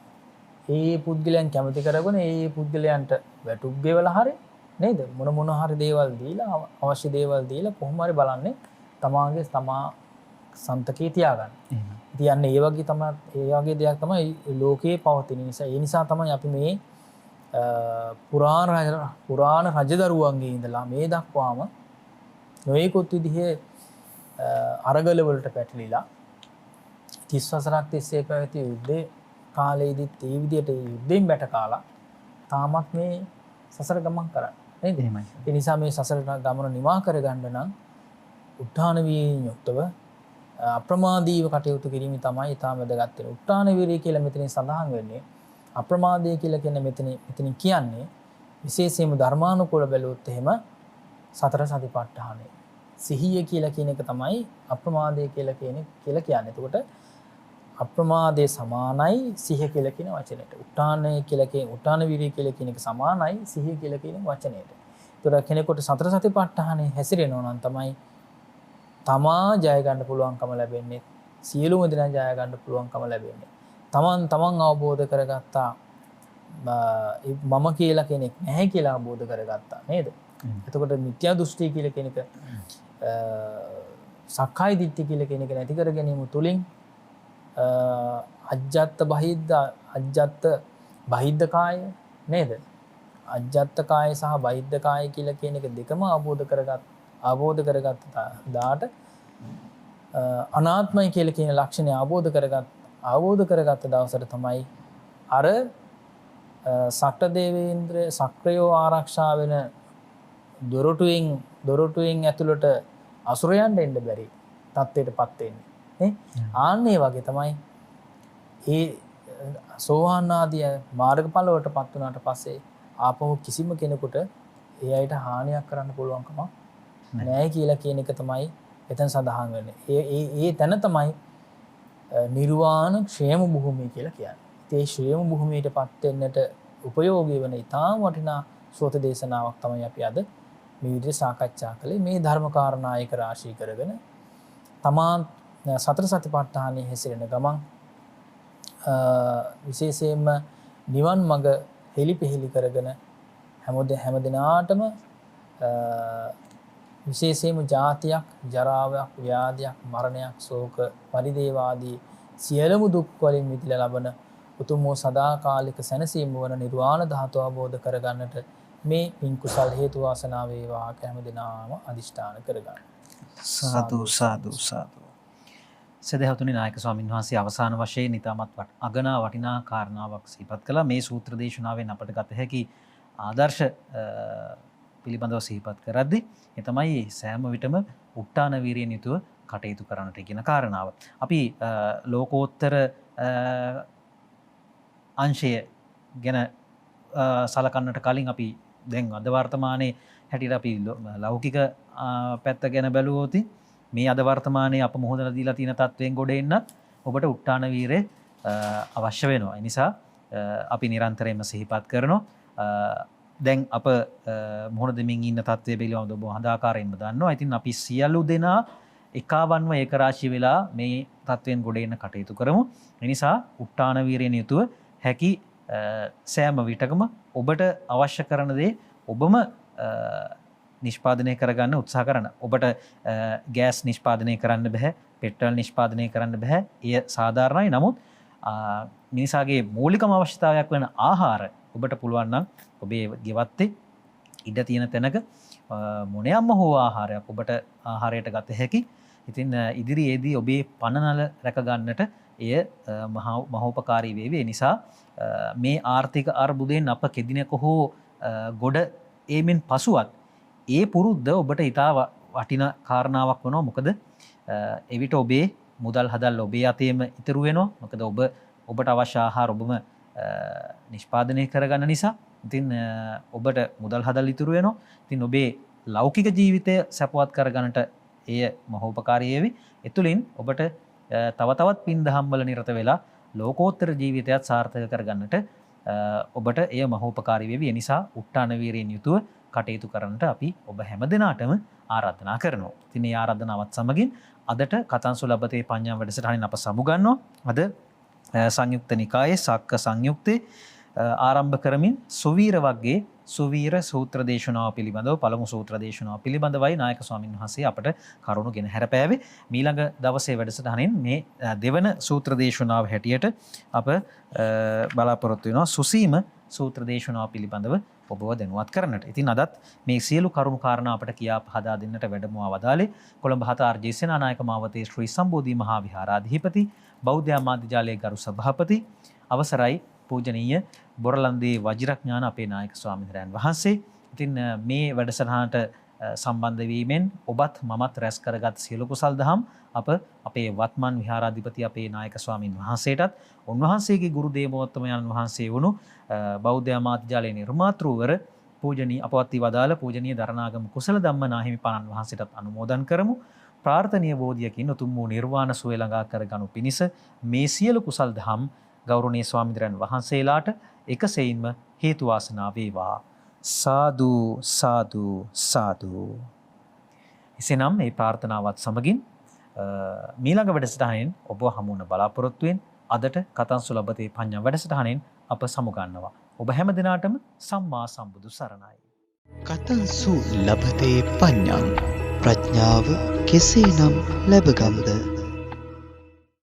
ඒ පුද්ගලයන් කැමති කරගෙන ඒ පුද්ගලයන්ට වැටුප් ගෙවලා හරි නේද? මොන හරි දේවල් දීලා අවශ්‍ය දේවල් දීලා කොහොම හරි බලන්නේ තමා සන්තකේ තියාගන්න. ඉතින් ඒ වගේ දෙයක් තමයි ලෝකයේ පවතින නිසා. ඒ නිසා තමයි අපි මේ පුරාණ රජදරුවන්ගේ ඉඳලා මේ දක්වාම නොයෙකුත් විදිහේ අරගල වලට පැටලිලා 30 වසරක් තිස්සේ පැවති යුද්ධේ කාලයේදීත් ඒ විදිහට යුද්ධෙන් බැට කාලා තාමත් මේ සසර ගමන් කරන්නේ නේද? එහෙමයි. ඒ නිසා මේ සසර ගමන නිමා කරගන්න නම් උත්හාන වීර්යයෙන් යුක්තව අප්‍රමාදීව කටයුතු කිරීම තමයි ඊටම වැදගත් වෙන්නේ. උත්හාන වීර්යය කියලා මෙතනින් සඳහන් වෙන්නේ අප්‍රමාදය කියලා කියන මෙතනින් කියන්නේ විශේෂයෙන්ම ධර්මානුකූල බැලුවොත් එහෙම සතර සතිපට්ඨානය. සිහිය කියලා කියන එක තමයි අප්‍රමාදය කියලා කියන්නේ. එතකොට අප්‍රමාදයේ සමානයි සිහිය කියලා කියන වචනෙට. උත්හාන වීර්යය කියලා කියන එක සමානයි සිහිය කියලා කියන වචනෙට. එතකොට කෙනෙකුට සතර සතිපට්ඨානයේ හැසිරෙනවා නම් තමයි තමා ජය ගන්න පුළුවන්කම ලැබෙන්නේ. සියලුම දෙනා ජය ගන්න පුළුවන්කම ලැබෙන්නේ. තමන් අවබෝධ කරගත්තා මම කියලා කෙනෙක් නැහැ කියලා අවබෝධ කරගත්තා නේද? එතකොට මිත්‍යා දෘෂ්ටි කියලා කෙනෙක් සක්කාය දිට්ඨිය කියලා කෙනෙක් නැති කර ගැනීම තුලින් අජ්ජත් බහිද්ධ කාය නේද? අජ්ජත් කාය සහ බහිද්ධ කාය කියලා කියන එක දෙකම අවබෝධ කරගත්ත දාට අනාත්මයි කියලා කියන ලක්ෂණය අවබෝධ කරගත්ත දවසට තමයි අර සක්‍රයෝ ආරක්ෂා වෙන දොරටුවෙන් ඇතුළට අසුරයන්ට එන්න බැරි තත්ත්වයටපත් වෙන්නේ නේ. ආන්නේ වගේ තමයි ඒ සෝවාන් ආදී මාර්ගඵලවලටපත් වුණාට පස්සේ ආපහු කිසිම කෙනෙකුට ඒ අයට හානියක් කරන්න පුළුවන්කම නැහැ කියලා කියන එක තමයි එතන සඳහන් වෙන්නේ. ඒ තැන තමයි නිර්වාණ ක්ෂේම භූමිය කියලා කියන්නේ. ඒ ක්ෂේම භූමියටපත් වෙන්නට උපයෝගී වෙන ඉතාම වටිනා සෝත දේශනාවක් තමයි අපි අද මේ විදිහට සාකච්ඡා කළේ. මේ ධර්ම කාරණා එක රාශී කරගෙන තමා සතර සතිපට්ඨානයේ හැසිරෙන ගමන් විශේෂයෙන්ම නිවන් මඟ හෙලිපෙහෙලි කරගෙන හැම දිනාටම විශේෂයෙන්ම ජාතියක්, ජරාවක්, ව්‍යාධියක්, මරණයක්, ශෝක, පරිදේවාදී සියලුම දුක් වලින් මිදලා ලබන උතුම් වූ සදාකාලික සැනසීම වන නිර්වාණ ධාතුව අවබෝධ කරගන්නට මේ පින් කුසල් හේතු වාසනා වේවා හැම දිනාම අදිෂ්ඨාන කරගන්න. සාදු සාදු සාදු. සදහතුනි නායක ස්වාමීන් වහන්සේ අවසාන වශයෙන් ඊටමත් අගනා වටිනා කාරණාවක් සිහිපත් කළා. මේ සූත්‍ර දේශනාවෙන් අපට ගත හැකි ආදර්ශ පිළිබඳව සිහිපත් කරද්දී ඒ තමයි සෑම විටම උත්තාන වීරියෙන් යුතුව කටයුතු කරන්නට කියන කාරණාව. අපි ලෝකෝත්තර අංශය ගැන සලකන්නට කලින් අපි දැන් අද වර්තමානයේ හැටියට අපි ලෞකික පැත්ත ගැන බැලුවොත් මේ අද වර්තමානයේ අප මොහොතට දීලා තියෙන තත්වයෙන් ගොඩ එන්නත් ඔබට උත්තාන වීරය අවශ්‍ය වෙනවා. ඒ නිසා අපි නිරන්තරයෙන්ම සිහිපත් කරනවා. දැන් අප මොහොන දෙමින් ඉන්න තත්ත්වය පිළිබඳව ඔබ හදාකාරයෙන්ම දන්නවා. ඉතින් අපි සියලු දෙනා එකවන්ව ඒකරාශී වෙලා මේ තත්ත්වයෙන් ගොඩ එන්න කටයුතු කරමු. ඒ නිසා උත්තාන වීරයෙන් යුතුව හැකි සෑම විටකම ඔබට අවශ්‍ය කරන දේ ඔබම නිෂ්පාදනය කරගන්න උත්සාහ කරන්න. ඔබට ගෑස් නිෂ්පාදනය කරන්න බැහැ, පෙට්‍රල් නිෂ්පාදනය කරන්න බැහැ. එය සාධාරණයි. නමුත් මිනිසාගේ මූලිකම අවශ්‍යතාවයක් වෙන ආහාර ඔබට පුළුවන් නම් ඔබේ ගෙවත්තේ ඉඩ තියෙන තැනක මොනයම්ම හෝ ආහාරයක් ඔබට ආහාරයට ගත හැකි. ඉතින් ඉදිරියේදී ඔබේ පණනල රැකගන්නට එය මහෝපකාරී වේවි. ඒ නිසා මේ ආර්ථික අර්බුදයෙන් අප කෙදිනක හෝ ගොඩ ඒමෙන් පසුවත් ඒ පුරුද්ද ඔබට ඉතා වටින කාරණාවක් වෙනවා. මොකද එවිට ඔබේ මුදල් හදල් ඔබේ අතේම ඉතුරු වෙනවා. මොකද ඔබට අවශ්‍ය ආහාර ඔබම නිෂ්පාදනය කරගන්න නිසා. ඉතින් ඔබට මුදල් හදල් ඉතුරු වෙනවා. ඉතින් ඔබේ ලෞකික ජීවිතය සැපවත් කරගන්නට එය මහෝපකාරී වේවි. එතුලින් ඔබට තව තවත් පින් දහම් වල නිරත වෙලා ලෝකෝත්තර ජීවිතයත් සාර්ථක කරගන්නට ඔබට එය මහෝපකාරී වේවි. ඒ නිසා උට්ටාන වීරියෙන් යුතුව කටයුතු කරන්නට අපි ඔබ හැමදෙනාටම ආරාධනා කරනවා. ඉතින් මේ ආරාධනාවත් සමගින් අදට කතන්සු ලබතේ පඤ්ඤා වැඩසටහනින් අප සමුගන්නවා. අද සංයුක්ත නිකායේ සක්ක සංයුක්තේ ආරම්භ කරමින් සුවීර වර්ගයේ සුවීර සූත්‍ර දේශනාව පිළිබඳව පළමු සූත්‍ර දේශනාව පිළිබඳවයි නායක ස්වාමින් වහන්සේ අපට කරුණු ගෙන හැරපෑවේ. ඊළඟ දවසේ වැඩසටහනින් මේ දෙවන සූත්‍ර දේශනාව හැටියට අප බලාපොරොත්තු වෙනවා සුසීම සූත්‍ර දේශනාව පිළිබඳව ඔබව දැනුවත් කරන්නට. ඉතින් අදත් මේ සියලු කරුණු කාරණා අපට කියා පහදා දෙන්නට වැඩමවා වදාලේ කොළඹ 7 ආර්.ජේ. සේනානායක මාවතේ ශ්‍රී සම්බෝධි මහා විහාරාධිපති බෞද්ධ ආමාත්‍ය ජාලයේ ගරු සභාපති අවසරයි පූජනීය බොරලන්දේ වජිරඥාන අපේ නායක ස්වාමීන් වහන්සේ. ඉතින් මේ වැඩසටහනට සම්බන්ධ වීමෙන් ඔබත් මමත් රැස් කරගත් සියලු කුසල් දහම් අප අපේ වත්මන් විහාරාධිපති අපේ නායක ස්වාමීන් වහන්සේටත් උන්වහන්සේගේ ගුරු දේවෝත්තමයන් වහන්සේ වුණු බෞද්ධ ආමාත්‍ය ජාලයේ නිර්මාතෘවර පූජනීය අපවත් වදාළ පූජනීය දරණාගම කුසල ධම්ම නාහිමිපාණන් වහන්සේටත් අනුමෝදන් කරමු. ප්‍රාර්ථනීය බෝධියකින් උතුම් වූ නිර්වාණ සුවය ළඟා කරගනු පිණිස මේ සියලු කුසල් දහම් ගෞරවනීය ස්වාමීන් වහන්සේලාට එකසෙයින්ම හේතු වාසනා වේවා. සාදු සාදු සාදු. එසේනම් මේ ප්‍රාර්ථනාවත් සමගින් මීළඟ වැඩසටහනෙන් ඔබ හමු වන බලාපොරොත්තු වෙන අදට කතන්සු ලබතේ පඤ්ඤා වැඩසටහනෙන් අප සමුගන්නවා. ඔබ හැම දිනාටම සම්මා සම්බුදු සරණයි. කතන්සු ලබතේ පඤ්ඤං ප්‍රඥාව කෙසේනම් ලැබගම්ද?